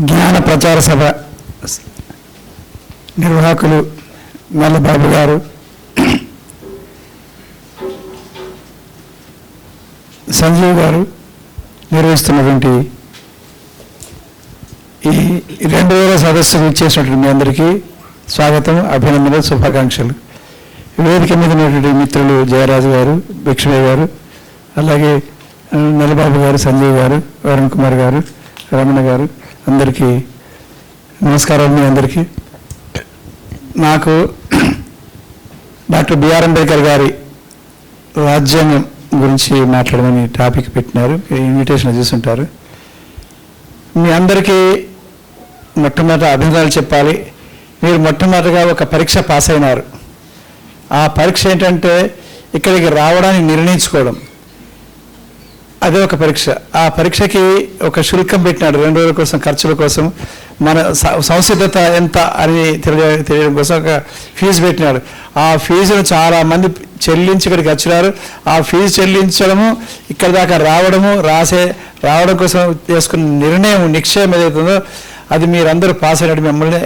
జ్ఞాన ప్రచార సభ నిర్వాహకులు నల్లబాబు గారు, సంజీవ్ గారు నిర్వహిస్తున్నటువంటి ఈ 2000 సదస్సుకు ఇచ్చేసినటువంటి మీ అందరికీ స్వాగతం, అభినందనలు, శుభాకాంక్షలు. వేదిక మీద ఉన్నటువంటి మిత్రులు జయరాజు గారు, భిక్షమయ్య గారు, అలాగే నల్లబాబు గారు, సంజయ్ గారు, వరుణ్ కుమార్ గారు, రమణ గారు, అందరికీ నమస్కారాలు. మీ అందరికీ నాకు డాక్టర్ బిఆర్ అంబేద్కర్ గారి రాజ్యాంగం గురించి మాట్లాడమని టాపిక్ పెట్టినారు. ఇన్విటేషన్ చూసుంటారు. మీ అందరికీ మొట్టమొదట అభినందనలు చెప్పాలి. మీరు మొట్టమొదటిగా ఒక పరీక్ష పాస్ అయినారు. ఆ పరీక్ష ఏంటంటే ఇక్కడికి రావడానికి నిర్ణయించుకోవడం, అదే ఒక పరీక్ష. ఆ పరీక్షకి ఒక శుల్కం పెట్టినాడు, 2 రోజుల కోసం, ఖర్చుల కోసం, మన సంసిద్ధత ఎంత అని తెలియడం కోసం ఒక ఫీజు పెట్టినాడు. ఆ ఫీజును చాలామంది చెల్లించి ఇక్కడికి వచ్చినారు. ఆ ఫీజు చెల్లించడము, ఇక్కడ దాకా రావడం కోసం చేసుకున్న నిర్ణయం, నిశ్చయం ఏదైతుందో అది మీరందరూ పాస్ అయినట్టు మిమ్మల్ని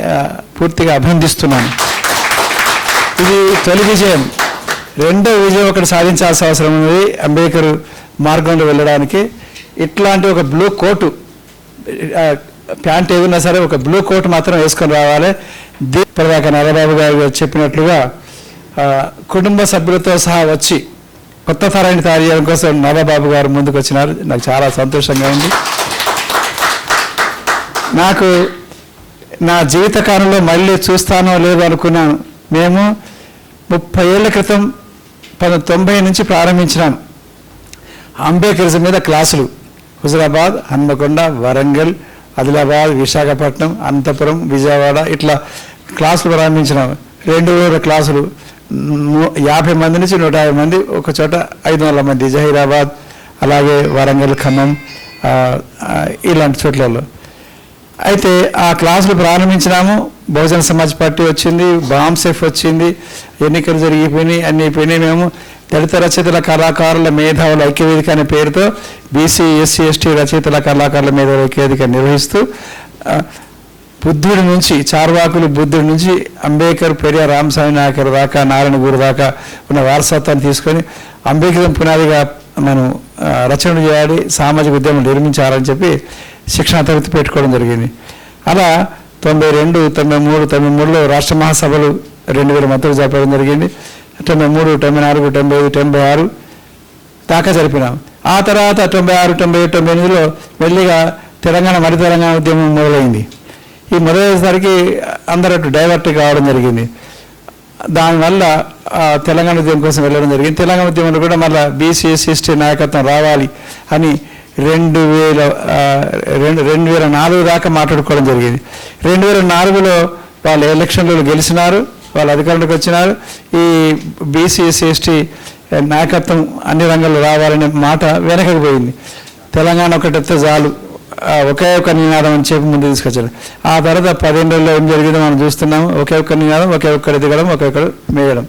పూర్తిగా అభినందిస్తున్నాను. ఇది తొలి విజయం. రెండో విజయం ఒకటి సాధించాల్సిన అవసరం ఉంది. అంబేద్కర్ మార్గంలో వెళ్ళడానికి ఇట్లాంటి ఒక బ్లూ కోటు, ప్యాంట్ ఏదన్నా సరే ఒక బ్లూ కోట్ మాత్రం వేసుకొని రావాలి. ఇప్పటిదాకా నల్లబాబు గారు చెప్పినట్లుగా కుటుంబ సభ్యులతో సహా వచ్చి కొత్త తరాన్ని తయారు చేయడం కోసం నల్లబాబు గారు ముందుకు వచ్చినారు. నాకు చాలా సంతోషంగా ఉంది. నాకు నా జీవితకాలంలో మళ్ళీ చూస్తానో లేదో అనుకున్నాను. మేము 30 ఏళ్ల క్రితం 1990 నుంచి ప్రారంభించినాం అంబేద్కరిజం మీద క్లాసులు. హుజరాబాద్, హన్మకొండ, వరంగల్, ఆదిలాబాద్, విశాఖపట్నం, అనంతపురం, విజయవాడ ఇట్లా క్లాసులు ప్రారంభించినాం. 2 క్లాసులు, 50 మంది నుంచి 150 మంది, ఒక చోట 500 మంది, జహీరాబాద్, అలాగే వరంగల్, ఖమ్మం, ఇలాంటి చోట్లలో. అయితే ఆ క్లాసులు ప్రారంభించినాము. బహుజన సమాజ్ పార్టీ వచ్చింది, బాంసెఫ్ వచ్చింది, ఎన్నికలు జరిగిపోయినాయి, అన్నీ అయిపోయినాయి. మేము దళిత రచయితల కళాకారుల మేధావుల ఐక్యవేదిక అనే పేరుతో బీసీ, ఎస్సీ, ఎస్టీ రచయితల కళాకారుల మేధావుల ఐక్యవేదిక నిర్వహిస్తూ బుద్ధుడి నుంచి, చార్వాకులు బుద్ధుడి నుంచి అంబేద్కర్, పెరియార్, రామస్వామి నాయకర్ దాకా, నారాయణ గురు దాకా ఉన్న వారసత్వాన్ని తీసుకొని అంబేద్కర్ పునాదిగా మనం రచనలు చేయాలి, సామాజిక ఉద్యమం నిర్మించాలని చెప్పి శిక్షణ తరగతి పెట్టుకోవడం జరిగింది. అలా 92, 93, 93లో రాష్ట్ర మహాసభలు 2000 మంత్రులు జరపడం జరిగింది. 93, 94, 95, 96 దాకా జరిపినాం. ఆ తర్వాత 96, 97, 98లో మెల్లిగా మరి తెలంగాణ ఉద్యమం మొదలైంది. ఈ మొదలయ్యేసరికి అందరూ డైవర్ట్ కావడం జరిగింది. దానివల్ల తెలంగాణ ఉద్యమం కోసం వెళ్ళడం జరిగింది. తెలంగాణ ఉద్యమంలో కూడా మళ్ళీ బీసీ, ఎస్సీ నాయకత్వం రావాలి అని 2004 దాకా మాట్లాడుకోవడం జరిగింది. 2004లో వాళ్ళు ఎలక్షన్లో గెలిచినారు, వాళ్ళు అధికారంలోకి వచ్చినారు. ఈ బీసీ, ఎస్సీ నాయకత్వం అన్ని రంగాల్లో రావాలనే మాట వెనకకు పోయింది. తెలంగాణ ఒకటితో చాలు, ఒకే ఒక నినాదం అని చెప్పి ముందు తీసుకొచ్చారు. ఆ తర్వాత 10 ఏళ్ళలో ఏం జరిగిందో మనం చూస్తున్నాము. ఒకే ఒక్క నినాదం, ఒకే ఒక్కరు దిగడం, ఒకే ఒక్కరు మేయడం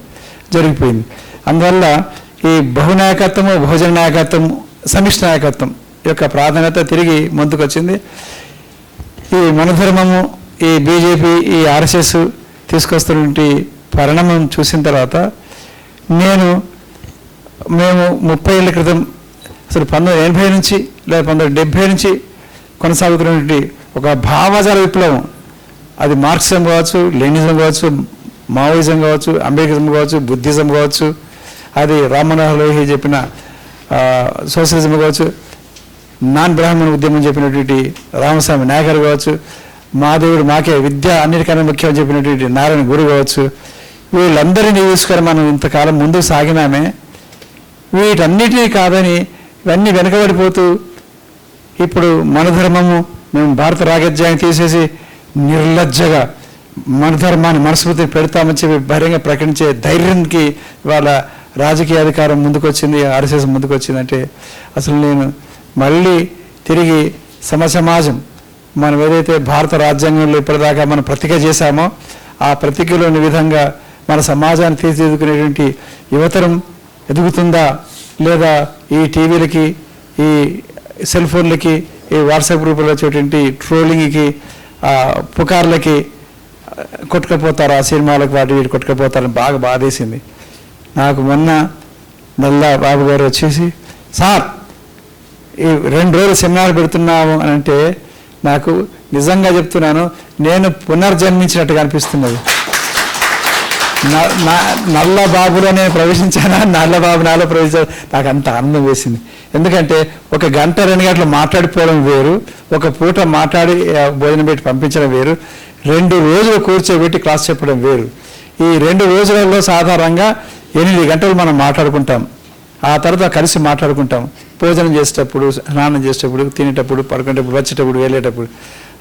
జరిగిపోయింది. అందువల్ల ఈ బహునాయకత్వము, బహుజన నాయకత్వం, సమిష్టి నాయకత్వం యొక్క ప్రాధాన్యత తిరిగి ముందుకు వచ్చింది. ఈ మనధర్మము, ఈ బీజేపీ, ఈ ఆర్ఎస్ఎస్ తీసుకొస్తున్నటువంటి పరిణామం చూసిన తర్వాత మేము 30 ఏళ్ల క్రితం అసలు 1980 నుంచి లేదా 1970 నుంచి కొనసాగుతున్నటువంటి ఒక భావజాల విప్లవం, అది మార్క్సిజం కావచ్చు, లెనినిజం కావచ్చు, మావోయిజం కావచ్చు, అంబేద్కరిజం కావచ్చు, బుద్ధిజం కావచ్చు, అది రామ్మనోహర్ లోహియా చెప్పిన సోషలిజం కావచ్చు, నాన్ బ్రాహ్మణ ఉద్యమం చెప్పినటువంటి రామస్వామి నాయకర్ కావచ్చు, మా దేవుడు మాకే విద్య అన్నిటికన్నా ముఖ్యం చెప్పినటువంటి నారాయణ గురు కావచ్చు, వీళ్ళందరినీ తీసుకొని మనం ఇంతకాలం ముందుకు సాగినామే. వీటన్నిటినీ కాదని ఇవన్నీ వెనకబడిపోతూ ఇప్పుడు మన ధర్మము, మేము భారత రాజ్యాంగాన్ని తీసేసి నిర్లజ్జగా మన ధర్మాన్ని మనస్ఫూర్తిని పెడతామని చెప్పి బహిరంగ ప్రకటించే ధైర్యానికి వాళ్ళ రాజకీయ అధికారం ముందుకొచ్చింది, ఆర్ఎస్ఎస్ ముందుకొచ్చిందంటే అసలు నేను మళ్ళీ తిరిగి సమాజం మనం ఏదైతే భారత రాజ్యాంగంలో ఇప్పటిదాకా మనం ప్రతిజ్ఞ చేశామో ఆ ప్రతిజ్ఞలోని విధంగా మన సమాజాన్ని తీర్చిదిద్దుకునేటువంటి యువతరం ఎదుగుతుందా లేదా ఈ టీవీలకి, ఈ సెల్ ఫోన్లకి, ఈ వాట్సాప్ గ్రూపులో వచ్చేటువంటి ట్రోలింగ్కి పుకార్లకి కొట్టుకపోతారు, ఆ సినిమాలకు వాటి వీటి కొట్టుకపోతారని బాగా బాధేసింది నాకు. మొన్న నల్లా బాబు గారు వచ్చేసి, సార్ ఈ 2 రోజులు సెమినార్ పెడుతున్నాము అని అంటే నాకు నిజంగా చెప్తున్నాను, నేను పునర్జన్మించినట్టుగా అనిపిస్తున్నది. నల్ల బాబులో నేను ప్రవేశించానా, నల్ల బాబు నాలో ప్రవేశించాను, నాకు అంత ఆనందం వేసింది. ఎందుకంటే 1 గంట 2 గంటలు మాట్లాడిపోవడం వేరు, ఒక పూట మాట్లాడి భోజనం పెట్టి పంపించడం వేరు, 2 రోజులు కూర్చోబెట్టి క్లాస్ చెప్పడం వేరు. ఈ 2 రోజులలో సాధారణంగా 8 గంటలు మనం మాట్లాడుకుంటాం, ఆ తర్వాత కలిసి మాట్లాడుకుంటాం, భోజనం చేసేటప్పుడు, స్నానం చేసేటప్పుడు, తినేటప్పుడు, పడుకునేటప్పుడు, వచ్చేటప్పుడు, వెళ్ళేటప్పుడు.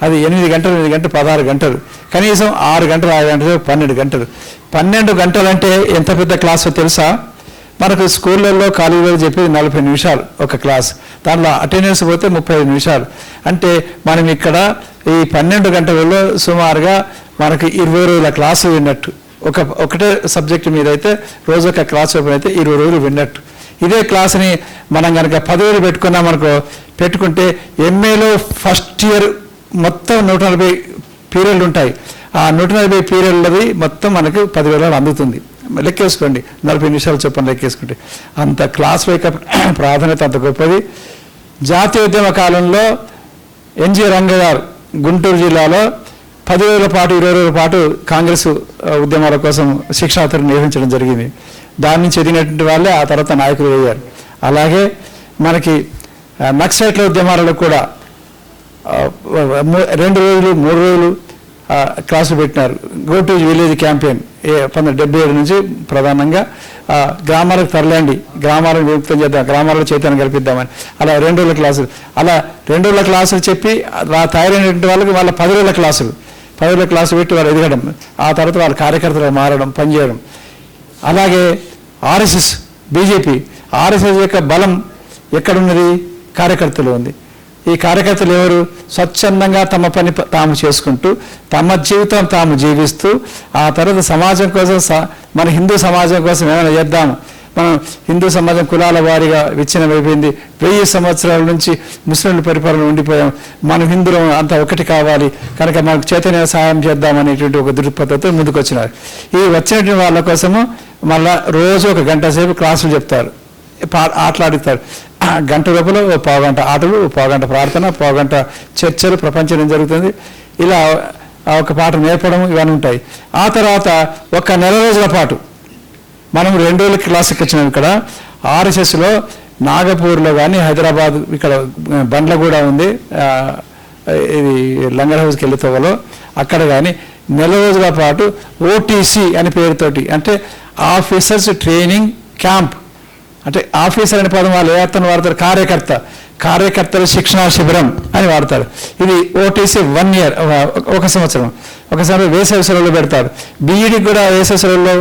అది 8 గంటలు 8 గంటలు 16 గంటలు, కనీసం 6 గంటలు 6 గంటలు 12 గంటలు. 12 గంటలు అంటే ఎంత పెద్ద క్లాసో తెలుసా? మనకు స్కూళ్ళల్లో కాలేజీలో చెప్పేది 40 నిమిషాలు ఒక క్లాస్, దాంట్లో అటెండెన్స్ పోతే 35 నిమిషాలు. అంటే మనం ఇక్కడ ఈ 12 గంటలలో సుమారుగా మనకి 20 రోజుల క్లాసు విన్నట్టు. ఒకటే సబ్జెక్టు మీద అయితే రోజు ఒక క్లాస్ అయితే 20 రోజులు విన్నట్టు. ఇదే క్లాస్ని మనం కనుక 10 రోజులు పెట్టుకుంటే ఎంఏలో ఫస్ట్ ఇయర్ మొత్తం 140 పీరియడ్లు ఉంటాయి. ఆ 140 పీరియడ్లది మొత్తం మనకు 10,000 అందుతుంది. లెక్కేసుకోండి, 40 నిమిషాలు చొప్పున లెక్కేసుకుంటే అంత క్లాస్ యొక్క ప్రాధాన్యత అంత గొప్పది. జాతీయోద్యమ కాలంలో ఎన్జి రంగ గారు గుంటూరు జిల్లాలో 10 రోజుల పాటు 20 రోజుల పాటు కాంగ్రెస్ ఉద్యమాల కోసం శిక్షణా తరగతి నిర్వహించడం జరిగింది. దాని నుంచి ఎదిగినటువంటి వాళ్ళే ఆ తర్వాత నాయకులు అయ్యారు. అలాగే మనకి నక్సలైట్ల ఉద్యమాలలో కూడా 2 రోజులు 3 రోజులు క్లాసులు పెట్టినారు. గో టు విలేజ్ క్యాంపెయిన్ 1977 నుంచి ప్రధానంగా గ్రామాలకు తరలండి, గ్రామాలను విముక్తం చేద్దాం, గ్రామాల్లో చైతన్యం కల్పిద్దామని అలా 2 రోజుల క్లాసులు, అలా 2 రోజుల క్లాసులు చెప్పి తయారైనటువంటి వాళ్ళకి వాళ్ళ 10 రోజుల క్లాసులు పెట్టి వాళ్ళు ఎదగడం, ఆ తర్వాత వాళ్ళ కార్యకర్తలు మారడం, పనిచేయడం. అలాగే ఆర్ఎస్ఎస్, బీజేపీ, ఆర్ఎస్ఎస్ యొక్క బలం ఎక్కడున్నది? కార్యకర్తలు ఉంది. ఈ కార్యకర్తలు ఎవరు? స్వచ్ఛందంగా తమ పని తాము చేసుకుంటూ తమ జీవితం తాము జీవిస్తూ ఆ తర్వాత సమాజం కోసం, మన హిందూ సమాజం కోసం ఏమైనా చేద్దాము. మనం హిందూ సమాజం కులాల వారీగా విచ్ఛిన్నమైపోయింది. 1000 సంవత్సరాల నుంచి ముస్లింల పరిపాలన ఉండిపోయాం. మనం హిందువులు అంతా ఒకటి కావాలి కనుక మనకు చైతన్య సహాయం చేద్దామనేటువంటి ఒక దృక్పథంతో ముందుకు వచ్చినారు. ఈ వచ్చినటువంటి వాళ్ళ కోసము మళ్ళా రోజు 1 గంట సేపు క్లాసులు చెప్తారు, ఆటలాడుతారు. గంట లోపల 1/4 గంట ఆటలు, 1/4 గంట ప్రార్థన, 1/4 గంట చర్చలు, ప్రపంచం ఏం జరుగుతుంది, ఇలా ఒక పాట నేర్పడం, ఇవన్నీ ఉంటాయి. ఆ తర్వాత 1 నెల రోజుల పాటు మనం 2 రోజుల క్లాసుకి వచ్చినాం. ఇక్కడ ఆర్ఎస్ఎస్లో నాగపూర్లో కానీ, హైదరాబాద్ ఇక్కడ బండ్లగూడ ఉంది, ఇది లంగర్ హౌస్కి వెళ్ళేతోవలో, అక్కడ కానీ నెల రోజుల పాటు ఓటీసీ అనే పేరుతోటి, అంటే ఆఫీసర్స్ ట్రైనింగ్ క్యాంప్, అంటే ఆఫీసర్ అనే పదం వాళ్ళు ఏ అర్థం వాడతారు? కార్యకర్తల శిక్షణా శిబిరం అని వాడతారు. ఇది ఓటీసీ 1 ఇయర్, 1 సంవత్సరం. వేసవి సెలవులు పెడతారు. బీఈడీకి కూడా వేసవి సెలవుల్లో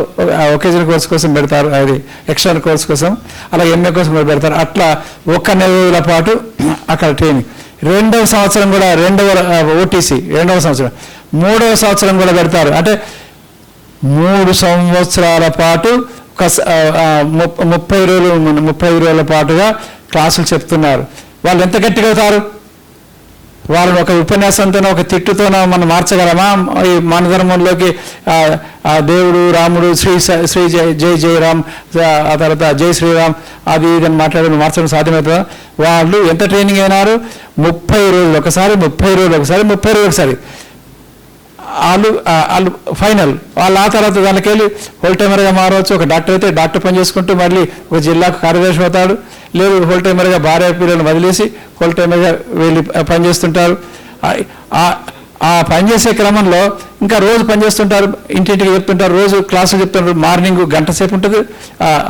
ఒకేజనల్ కోర్స్ కోసం పెడతారు, అది ఎక్స్టర్నల్ కోర్స్ కోసం, అలా ఎంఏ కోసం కూడా పెడతారు. అట్లా 1 నెల రోజుల పాటు అక్కడ ట్రైనింగ్. 2వ సంవత్సరం కూడా ఓటీసీ 2వ సంవత్సరం. 3వ సంవత్సరం కూడా పెడతారు. అంటే 3 సంవత్సరాల పాటు 35 రోజుల పాటుగా క్లాసులు చెప్తున్నారు. వాళ్ళు ఎంత గట్టిగా అవుతారు? వాళ్ళని ఒక ఉపన్యాసంతోనో ఒక తిట్టుతోనో మనం మార్చగలమా? ఈ మన ధర్మంలోకి దేవుడు, రాముడు, శ్రీ జై రామ్, ఆ తర్వాత జై శ్రీరామ్, అది ఇదని మాట్లాడి మార్చడం సాధ్యమవుతుందా? వాళ్ళు ఎంత ట్రైనింగ్ అయినారు? 30 రోజులు ఒకసారి, 30 రోజులు ఒకసారి, 30 రోజులు ఒకసారి. వాళ్ళు ఫైనల్. వాళ్ళు ఆ తర్వాత దానికి వెళ్ళి హోల్ టైమర్గా మారవచ్చు. ఒక డాక్టర్ అయితే డాక్టర్ పని చేసుకుంటూ మళ్ళీ ఒక జిల్లాకు కార్యదర్శి అవుతాడు. లేదు హోల్ టైమర్గా భార్య పిల్లలను వదిలేసి హోల్ టైమర్గా వెళ్ళి పనిచేస్తుంటారు. ఆ పనిచేసే క్రమంలో ఇంకా రోజు పనిచేస్తుంటారు, ఇంటింటికి చెప్తుంటారు, రోజు క్లాసులు చెప్తుంటారు. మార్నింగ్ 1 గంట సేపు ఉంటుంది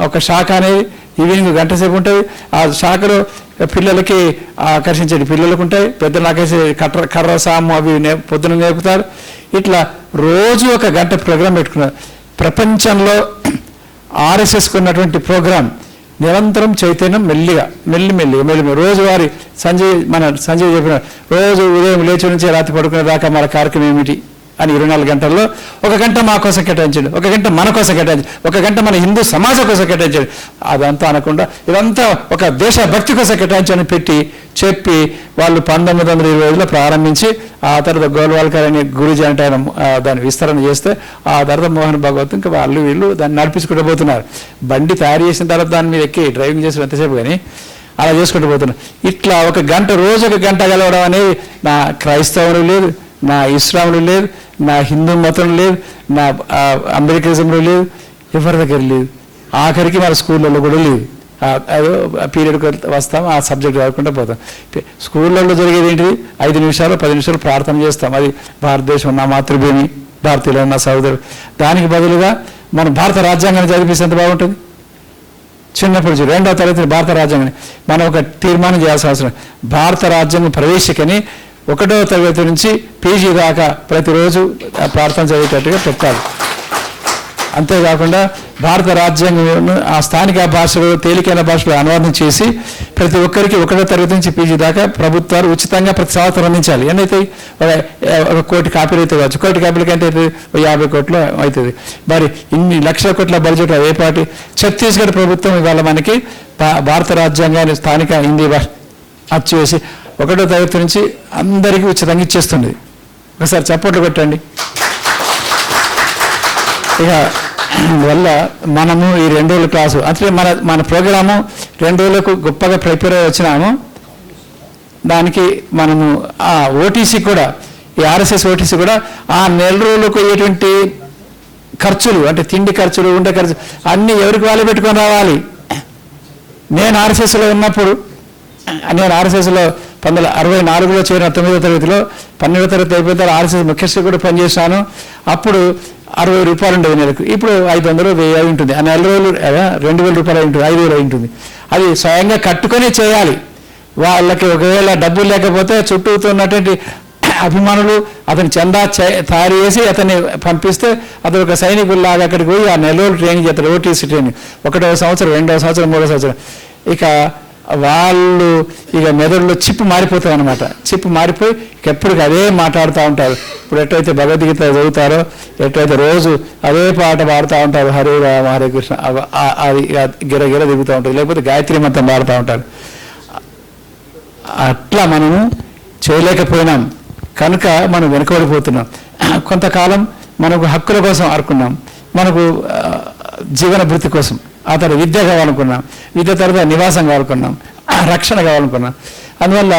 ఒక శాఖ అనేది, ఈవినింగ్ 1 గంట సేపు ఉంటుంది. ఆ శాఖలో పిల్లలకి ఆకర్షించేది పిల్లలకు ఉంటాయి, పెద్దలు ఆకర్షించే కర్ర సాము అవి పొద్దున నేర్పుతారు. ఇట్లా రోజు 1 గంట ప్రోగ్రాం పెట్టుకున్నారు. ప్రపంచంలో ఆర్ఎస్ఎస్కి ఉన్నటువంటి ప్రోగ్రాం నిరంతరం చైతన్యం మెల్లిగా రోజువారీ సంజయ్ చెప్పిన రోజు ఉదయం లేచి నుంచి రాత్రి పడుకునే దాకా మన కార్యక్రమం ఏమిటి అని 24 గంటల్లో 1 గంట మా కోసం కేటాయించండి, 1 గంట మన కోసం కేటాయించండి, 1 గంట మన హిందూ సమాజం కోసం కేటాయించండి. అదంతా అనకుండా ఇదంతా ఒక దేశభక్తి కోసం కేటాయించని పెట్టి చెప్పి వాళ్ళు 1925లో ప్రారంభించి ఆ తర్వాత గోల్వాల్కర్ అనే గురుజీ అంటే ఆయన దాన్ని విస్తరణ చేస్తే ఆ తర్వాత మోహన్ భాగవత్ ఇంకా వాళ్ళు వీళ్ళు దాన్ని నడిపించుకుంటూ పోతున్నారు. బండి తయారు చేసిన తర్వాత దాని మీద ఎక్కి డ్రైవింగ్ చేసిన ఎంతసేపు కానీ అలా చేసుకుంటూ పోతున్నారు. ఇట్లా 1 గంట రోజు 1 గంట గెలవడం అనేది నా క్రైస్తవులు లేదు, నా ఇస్లాంలు లేదు, నా హిందూ మతం లేదు, నా అమెరికనిజంలో లేదు, ఎవరి దగ్గర లేదు. ఆఖరికి మన స్కూళ్ళల్లో కూడా లేదు. అదో పీరియడ్కి వస్తాం, ఆ సబ్జెక్ట్ చదువుకుంటూ పోతాం. స్కూళ్ళల్లో జరిగేది ఏంటిది? 5 నిమిషాలు 10 నిమిషాలు ప్రార్థన చేస్తాం. అది భారతదేశం నా మాతృభూమి, భారతీయులు నా సోదరుడు. దానికి బదులుగా మనం భారత రాజ్యాంగాన్ని చదివిస్తే ఎంత బాగుంటుంది. చిన్నప్పుడు 2వ తరగతి భారత రాజ్యాంగాన్ని మనం ఒక తీర్మానం చేయాల్సిన అవసరం. భారత రాజ్యాంగం ప్రవేశికని 1వ తరగతి నుంచి పీజీ దాకా ప్రతిరోజు ప్రార్థన చదివేటట్టుగా పెట్టాలి. అంతేకాకుండా భారత రాజ్యాంగం ఆ స్థానిక భాషలో తేలికైన భాషలో అనువాదం చేసి ప్రతి ఒక్కరికి 1వ తరగతి నుంచి పీజీ దాకా ప్రభుత్వాలు ఉచితంగా ప్రతి సంవత్సరం అందించాలి. ఎన్నైతే 1 కోటి కాపీలు అయితే కావచ్చు, 1 కోటి కాపీలకి అంటే 50 కోట్లు అవుతుంది. మరి ఇన్ని లక్షల కోట్ల బడ్జెట్ ఏ పార్టీ? ఛత్తీస్గఢ్ ప్రభుత్వం ఇవాళ మనకి భారత రాజ్యాంగాన్ని స్థానిక హిందీ భాష అచ్చేసి 1వ తరగతి నుంచి అందరికీ ఉచితంగా ఇచ్చేస్తుంది. ఒకసారి చప్పట్లు కొట్టండి. ఇక వల్ల మనము ఈ 2 రోజుల క్లాసు అంటే మన ప్రోగ్రాము 2 రోజులకు గొప్పగా ప్రిపేర్ అయ్యి వచ్చినాము. దానికి మనము ఆ ఓటీసీ కూడా, ఈ ఆర్ఎస్ఎస్ ఓటీసీ కూడా ఆ నెల రోజులకు అయ్యేటువంటి ఖర్చులు అంటే తిండి ఖర్చులు, ఉండే ఖర్చులు అన్నీ ఎవరికి వాళ్ళు పెట్టుకొని రావాలి. నేను ఆర్ఎస్ఎస్లో ఉన్నప్పుడు, నేను ఆర్ఎస్ఎస్లో 1964లో చేరిన 9వ తరగతిలో 12వ తరగతి అయిపోయిన తర్వాత ఆర్ఎస్ఎస్ ముఖ్యస్థ కూడా పనిచేశాను. అప్పుడు 60 రూపాయలు ఉండేది నెలకు. ఇప్పుడు 500 1000 ఉంటుంది. ఆ నెల రోజులు 2000 రూపాయలు ఉంటుంది, 5000 ఉంటుంది. అది స్వయంగా కట్టుకొని చేయాలి. వాళ్ళకి ఒకవేళ డబ్బులు లేకపోతే చుట్టూతో ఉన్నటువంటి అభిమానులు అతని చందా తయారు చేసి అతన్ని పంపిస్తే అతను ఒక సైనికుల్లాగా అక్కడికి పోయి ఆ నెల రోజులు ట్రైనింగ్ చేస్తారు. ఓటీసీ ట్రైనింగ్ 1వ సంవత్సరం, 2వ సంవత్సరం, 3వ సంవత్సరం. ఇక వాళ్ళు ఇక మెదడులో చిప్పు మారిపోతారు అనమాట. చిప్పు మారిపోయి ఎప్పటికి అదే మాట్లాడుతూ ఉంటారు. ఇప్పుడు ఎట్లయితే భగవద్గీత చదువుతారో, ఎట్లయితే రోజు అదే పాట పాడుతూ ఉంటారు, హరే రామ హరే కృష్ణ, అది గిరగిర దిగుతూ ఉంటుంది. లేకపోతే గాయత్రి మంత్రం పాడుతూ ఉంటారు. అట్లా మనము చేయలేకపోయినాం కనుక మనం వెనుకబడిపోతున్నాం. కొంతకాలం మనకు హక్కుల కోసం ఆడుకున్నాం, మనకు జీవన భృతి కోసం, ఆ తర్వాత విద్య కావాలనుకున్నాం, విద్య తర్వాత నివాసం కావాలనుకున్నాం, రక్షణ కావాలనుకున్నాం. అందువల్ల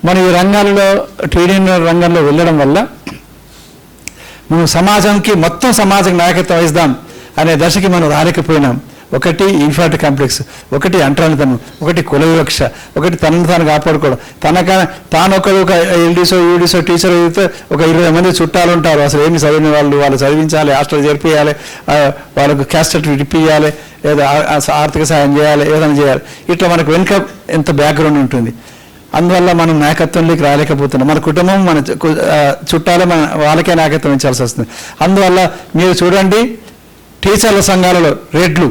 మనం ఈ రంగాల్లో ట్రేడింగ్ రంగంలో వెళ్ళడం వల్ల మనం సమాజంకి మొత్తం సమాజం నాయకత్వం వహిస్తాం అనే దశకి మనం రాలేకపోయినాం. ఒకటి ఇన్ఫార్టీ కాంప్లెక్స్, ఒకటి అంటరానితనం, ఒకటి కుల వివక్ష, ఒకటి తనను తాను కాపాడుకోవడం. తాను ఒక ఎల్డీసో యూడీసో టీచర్ అయితే ఒక 20 మంది చుట్టాలు ఉంటారు. అసలు ఏమి చదివిన వాళ్ళు చదివించాలి, హాస్టల్ జరిపియాలి, వాళ్ళకు క్యాస్ట్ సర్టిఫికేట్ ఇప్పియాలి, లేదా ఆర్థిక సాయం చేయాలి, ఏదైనా చేయాలి. ఇట్లా మనకు వెనుక ఎంత బ్యాక్గ్రౌండ్ ఉంటుంది. అందువల్ల మనం నాయకత్వంలోకి రాలేకపోతున్నాం. మన కుటుంబం, మన చుట్టాలు వాళ్ళకే నాయకత్వం ఇచ్చాల్సి వస్తుంది. అందువల్ల మీరు చూడండి, టీచర్ల సంఘాలలో రెడ్లు,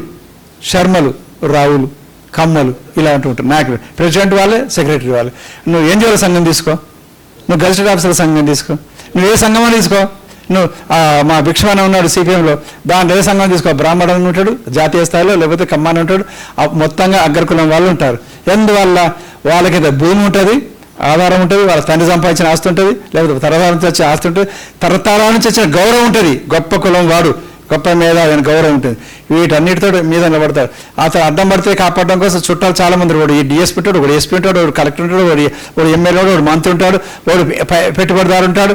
శర్మలు, రావులు, కమ్మలు ఇలా అంటుంటారు. నాయకులు ప్రెసిడెంట్ వాళ్ళే, సెక్రటరీ వాళ్ళే. నువ్వు ఎన్జిఓల సంఘం తీసుకో, నువ్వు గెజిటెడ్ ఆఫీసర్ల సంఘం తీసుకో, నువ్వు ఏ సంఘమో తీసుకో. నువ్వు మా భిక్షమాన ఉన్నాడు సిపిఎంలో, దాంట్లో ఏ సంఘం తీసుకో. బ్రాహ్మణుడు ఉంటాడు జాతీయ స్థాయిలో, లేకపోతే కమ్మాని ఉంటాడు, మొత్తంగా అగ్రకులం వాళ్ళు ఉంటారు. ఎందువల్ల వాళ్ళకైతే భూమి ఉంటుంది, ఆధారం ఉంటుంది, వాళ్ళ తండ్రి సంపాదించిన ఆస్తి ఉంటుంది, లేకపోతే తరతరాల నుంచి వచ్చే ఆస్తి ఉంటుంది, తరతరాల నుంచి వచ్చిన గౌరవం ఉంటుంది. గొప్ప కులం వాడు, గొప్ప మీద ఆయన గౌరవం ఉంటుంది. వీటన్నిటితో మీద నిలబడతారు. అతను అడ్డం పడితే కాపాడడం కోసం చుట్టాలు చాలా మంది. వాడు ఈ డిఎస్పీ ఉంటాడు, వాడు ఎస్పీ ఉంటాడు, వాడు కలెక్టర్ ఉంటాడు, వాడు ఎమ్మెల్యే ఉంటాడు, వాడు మంత్రి ఉంటాడు, వాడు పెట్టుబడిదారు ఉంటాడు.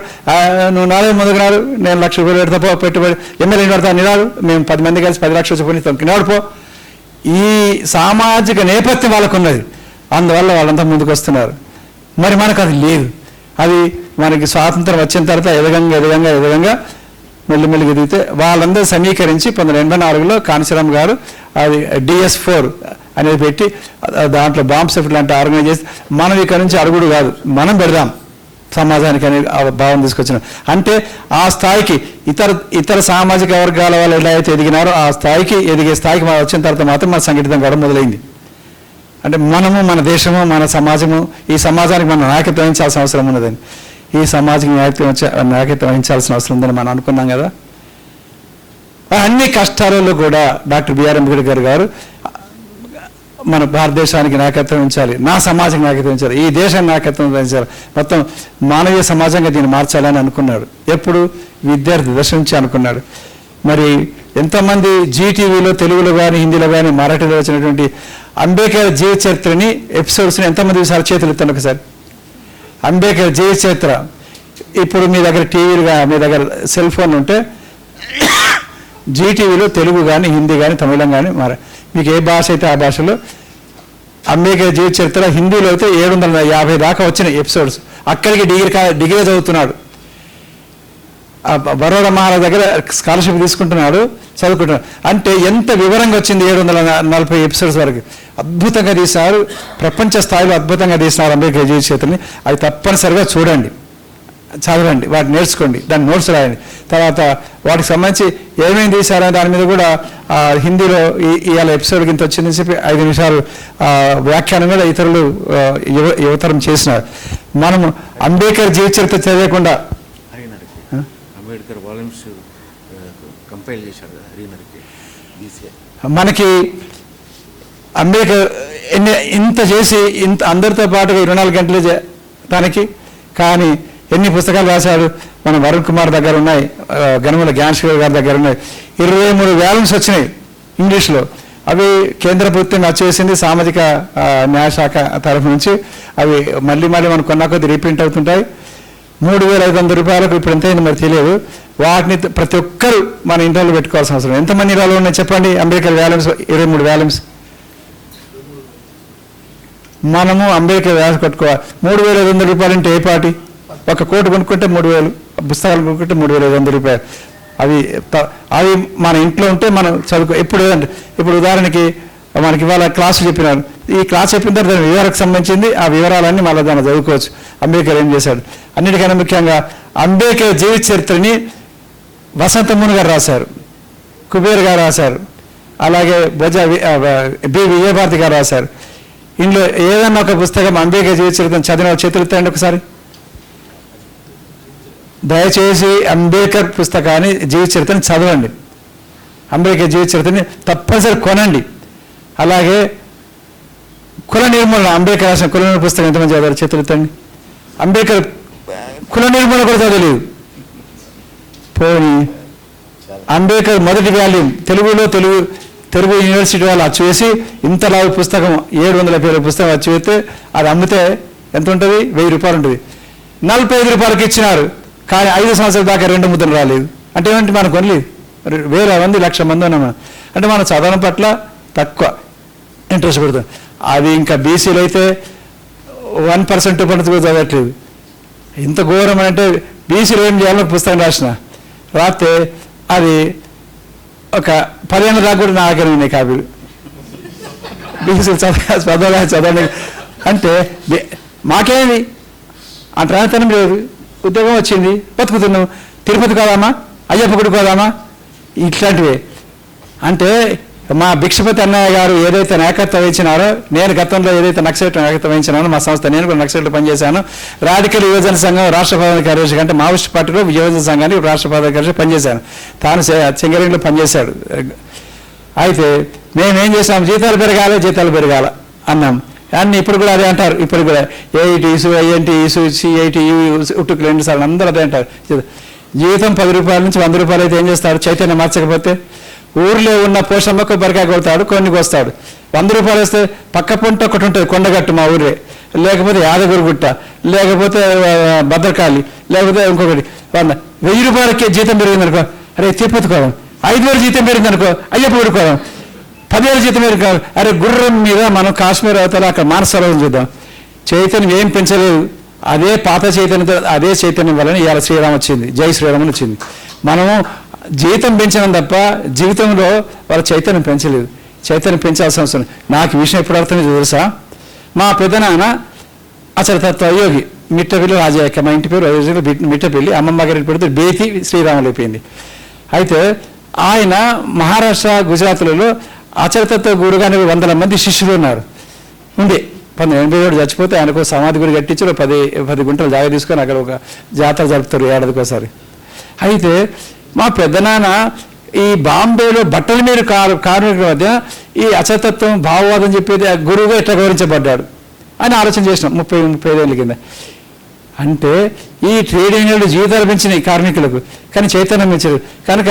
నువ్వు నాలుగు ముందుకు రాడు, నేను 1,00,000 రూపాయలు పెడతా పో, పెట్టుబడి ఎమ్మెల్యే పెడతా నిరాడు, మేము 10 మంది కలిసి 10 లక్షలు చూపుతాం కినాడు పో. ఈ సామాజిక నేపథ్యం వాళ్ళకు ఉన్నది. అందువల్ల వాళ్ళంతా ముందుకు వస్తున్నారు. మరి మనకు అది లేదు. అది మనకి స్వాతంత్రం వచ్చిన తర్వాత ఎదగంగా మెల్లిమెల్లిగా ఎదిగితే వాళ్ళందరూ సమీకరించి 1984లో కాంశీరామ్ గారు అది DS4 అనేది పెట్టి దాంట్లో బాంబ్ సెఫ్ట్ లాంటి ఆర్గనైజ్ చేసి మనం ఇక్కడ నుంచి అడుగుడు కాదు, మనం పెడదాం సమాజానికి అనే భావం తీసుకొచ్చిన. అంటే ఆ స్థాయికి ఇతర సామాజిక వర్గాల వాళ్ళు ఎలా అయితే ఎదిగినారో ఆ స్థాయికి ఎదిగే స్థాయికి మనం వచ్చిన తర్వాత మాత్రం మన సంఘటితం కావడం మొదలైంది. అంటే మనము, మన దేశము, మన సమాజము, ఈ సమాజానికి మనం నాయకత్వం వహించాల్సిన అవసరం ఉన్నదని. ఈ సమాజం నాయకత్వం వహించాల్సిన అవసరం ఉందని మనం అనుకున్నాం కదా. అన్ని కష్టాలలో కూడా డాక్టర్ బిఆర్ అంబేద్కర్ గారు మన భారతదేశానికి నాయకత్వం వహించాలి, నా సమాజం నాయకత్వం వహించాలి, ఈ దేశాన్ని నాయకత్వం వహించాలి, మొత్తం మానవీయ సమాజంగా దీన్ని మార్చాలని అనుకున్నాడు. ఎప్పుడు విద్యార్థి దశ నుంచి అనుకున్నాడు. మరి ఎంతమంది జీటీవీలో తెలుగులో కానీ హిందీలో కానీ మరాఠీలో వచ్చినటువంటి అంబేద్కర్ జీవిత చరిత్రని ఎపిసోడ్స్ని ఎంతమంది సార్ చేతులు ఎత్తండి ఒకసారి. అంబేద్కర్ జీవిత చరిత్ర ఇప్పుడు మీ దగ్గర టీవీలుగా మీ దగ్గర సెల్ ఫోన్ ఉంటే జీటీవీలో తెలుగు కానీ హిందీ కానీ తమిళం కానీ మీకు ఏ భాష అయితే ఆ భాషలో అంబేద్కర్ జీవిత చరిత్ర హిందీలో అయితే 750 దాకా వచ్చిన ఎపిసోడ్స్. అక్కడికి డిగ్రీ చదువుతున్నాడు. బరోడా మహారాజ్ దగ్గర స్కాలర్షిప్ తీసుకుంటున్నాడు, చదువుకుంటున్నాడు. అంటే ఎంత వివరంగా వచ్చింది 740 ఎపిసోడ్స్ వరకు. అద్భుతంగా తీసినారు, ప్రపంచ స్థాయిలో అద్భుతంగా తీసినారు అంబేద్కర్ జీవిత చరిత్రని. అది తప్పనిసరిగా చూడండి, చదవండి, వాటిని నేర్చుకోండి, దాన్ని నోట్స్ రాయండి. తర్వాత వాటికి సంబంధించి ఏమేమి తీశారో దాని మీద కూడా హిందీలో ఇవాళ ఎపిసోడ్కి ఇంత వచ్చిందని చెప్పి 5 నిమిషాలు వ్యాఖ్యానం కూడా ఇతరులు యువతరం చేసినారు. మనము అంబేద్కర్ జీవిత చరిత్ర చదవకుండా అంబేద్కర్ వాల్యూమ్స్ కంపైల్ చేశాడు మనకి అంబేద్కర్ ఇంత చేసి ఇంత అందరితో పాటుగా 24 గంటలు తనకి కానీ ఎన్ని పుస్తకాలు రాశాడు. మన వరుణ్ కుమార్ దగ్గర ఉన్నాయి, గనుమల జ్ఞానశేఖర్ గారి దగ్గర ఉన్నాయి. 23 వాల్యూమ్స్ వచ్చినాయి ఇంగ్లీష్లో. అవి కేంద్ర ప్రభుత్వం వచ్చేసింది సామాజిక న్యాయశాఖ తరఫు నుంచి. అవి మళ్ళీ మనం కొన్న కొద్ది రీప్రింట్ అవుతుంటాయి. 3,500 రూపాయలకు ఇప్పుడు ఎంతైంది మరి తెలియదు. వాటిని ప్రతి ఒక్కరు మన ఇంట్లో పెట్టుకోవాల్సిన అవసరం. ఎంతమంది ఇంట్లో ఉన్నాయి చెప్పండి? Ambedkar volumes 23 volumes. మనము అంబేద్కర్ వ్యాస్ కట్టుకోవాలి. 3,500 రూపాయలు అంటే ఏ పాటి? 1 కోటి కొనుక్కుంటే 3,000 పుస్తకాలు కొనుక్కుంటే 3,500 రూపాయలు. అవి మన ఇంట్లో ఉంటే మనం చదువుకో. ఇప్పుడు ఉదాహరణకి మనకి ఇవాళ క్లాసు చెప్పినారు. ఈ క్లాస్ చెప్పిన తర్వాత దాని వివరాలకు సంబంధించింది ఆ వివరాలన్నీ మళ్ళీ దాన్ని చదువుకోవచ్చు. అంబేద్కర్ ఏం చేశాడు అన్నిటికన్నా ముఖ్యంగా అంబేద్కర్ జీవిత చరిత్రని వసంతముని గారు రాశారు, కుబేర్ గారు రాశారు, అలాగే బి విజయభారతి గారు రాశారు. ఇందులో ఏదన్నా ఒక పుస్తకం అంబేద్కర్ జీవిత చరిత్రను చదివిన చేతులు ఎత్తండి ఒకసారి. దయచేసి అంబేద్కర్ పుస్తకాన్ని జీవిత చరిత్రని చదవండి. అంబేద్కర్ జీవిత చరిత్రని తప్పనిసరి కొనండి. అలాగే కుల నిర్మూలన, అంబేద్కర్ రాసిన కుల నిర్మూలన పుస్తకం ఎంతమంది చదివారు? చేతులు ఎత్తండి. అంబేద్కర్ కుల నిర్మూలన కూడా చదవలేదు. పోనీ అంబేద్కర్ మొదటి వాల్యూమ్ తెలుగు యూనివర్సిటీ వాళ్ళు అచ్చివేసి ఇంత లావు పుస్తకం 700 పేజీల పుస్తకం అచ్చివేస్తే అది అమ్మితే ఎంత ఉంటుంది? 1000 రూపాయలు ఉంటుంది. 45 రూపాయలకి ఇచ్చినారు. కానీ 5 సంవత్సరాల దాకా 2 ముద్దలు రాలేదు. అంటే ఏమంటే మనకు కొనలేదు. 1000 మంది 1,00,000 మంది ఉన్నాం. అంటే మనం చదవడం పట్ల తక్కువ ఇంట్రెస్ట్ పెడతాం. అది ఇంకా బీసీలో అయితే 1% 2% కూడా చదవట్లేదు. ఇంత ఘోరం అంటే బీసీలో ఏం చేయాలో పుస్తకం రాస్తే అది ఒక 10 ఏళ్ళ దాకా కూడా నా దగ్గర ఉన్నాయి కాపీలు. బీసీలు చదవడానికి అంటే మాకేమి అంత రాతనం లేదు, ఉద్యోగం వచ్చింది, బతుకుతున్నాం. తిరుపతి కోదామా, అయ్యప్ప గుడి కోదామా, ఇట్లాంటివి. అంటే మా భిక్షపతి అన్నయ్య గారు ఏదైతే నాయకత్వం వహించినారో, నేను గతంలో ఏదైతే నక్సలైట్ నాయకత్వం వహించినానో మా సంస్థ, నేను కూడా నక్సలైట్లో పనిచేశాను. రాడికల్ యువజన సంఘం రాష్ట్ర ప్రధాన కార్యదర్శి అంటే మావోయిస్ట్ పార్టీలో యువజన సంఘానికి రాష్ట్ర ప్రధాన కార్యదర్శి పనిచేశాను. తాను సింగరేణిలో పనిచేశాడు. అయితే మేమేం చేసాం? జీతాలు పెరగాల అన్నాం. అన్నీ ఇప్పుడు కూడా అదే అంటారు. ఇప్పుడు కూడా ఏఐటీసు, ఐఎన్టీసు, సిఐటియు, ఉట్టుకులేండి సార్ అందరూ అదే అంటారు. జీతం 10 రూపాయల నుంచి 100 రూపాయలు అయితే ఏం చేస్తారు? చైతన్యం మార్చకపోతే ఊర్లో ఉన్న పోషమ్మ కొబ్బరికాయ కొడతాడు, కొన్నికి వస్తాడు. 100 రూపాయలు వస్తే పక్క పొంట ఒకటి ఉంటుంది, కొండగట్టు మా ఊరే, లేకపోతే యాదగిరిగుట్ట, లేకపోతే భద్రకాళి, లేకపోతే ఇంకొకటి 1000 రూపాయలకి జీతం పెరిగిందనుకో, అరే తిరుపతి కోదాం. 5,000 జీతం పెరిగిందనుకో, అయ్యప్ప గుడి కోదాం. 10,000 జీతం పెరిగి, అరే గుర్రం మీద మనం కాశ్మీర్ అవుతాలో అక్కడ మానసరోవరం చూద్దాం. చైతన్యం ఏం పెంచలేదు. అదే పాత చైతన్యంతో, అదే చైతన్యం వలన ఇవాళ శ్రీరామ్ వచ్చింది, జై శ్రీరామ్ వచ్చింది. మనము జీతం పెంచడం తప్ప జీవితంలో వాళ్ళ చైతన్యం పెంచలేదు. చైతన్యం పెంచాల్సిన అవసరం. నాకు విషయం ఎప్పుడు అర్థమైంది తెలుసా? మా పెద్దనాన్న అసలు తత్వయోగి మిట్టపల్లి రాజయ్య, మా ఇంటి పేరు మిట్టపల్లి, అమ్మమ్మ గారి పెడితే బేతి శ్రీరాములు అయిపోయింది. అయితే ఆయన మహారాష్ట్ర, గుజరాత్లలో అచరతత్వ గురుగానే 100 మంది శిష్యులు ఉన్నారు. 1987 చచ్చిపోతే ఆయనకు సమాధి గుడి కట్టించి 10 గుంటలు జాగా తీసుకొని అక్కడ ఒక జాతర జరుపుతారు ఏడాదికోసారి. అయితే మా పెద్దనాన్న ఈ బాంబేలో బట్టల మీద కార్మికుల మధ్య ఈ అచతత్వం భావవాదం చెప్పేది ఆ గురువుగా ఎట్లా గౌరవించబడ్డాడు అని ఆలోచన చేసినాం 35 ఏళ్ళ కింద. అంటే ఈ ట్రేడ్ యూనియన్లు జీవితాలు పెంచినాయి కార్మికులకు, కానీ చైతన్యం పెంచారు. కనుక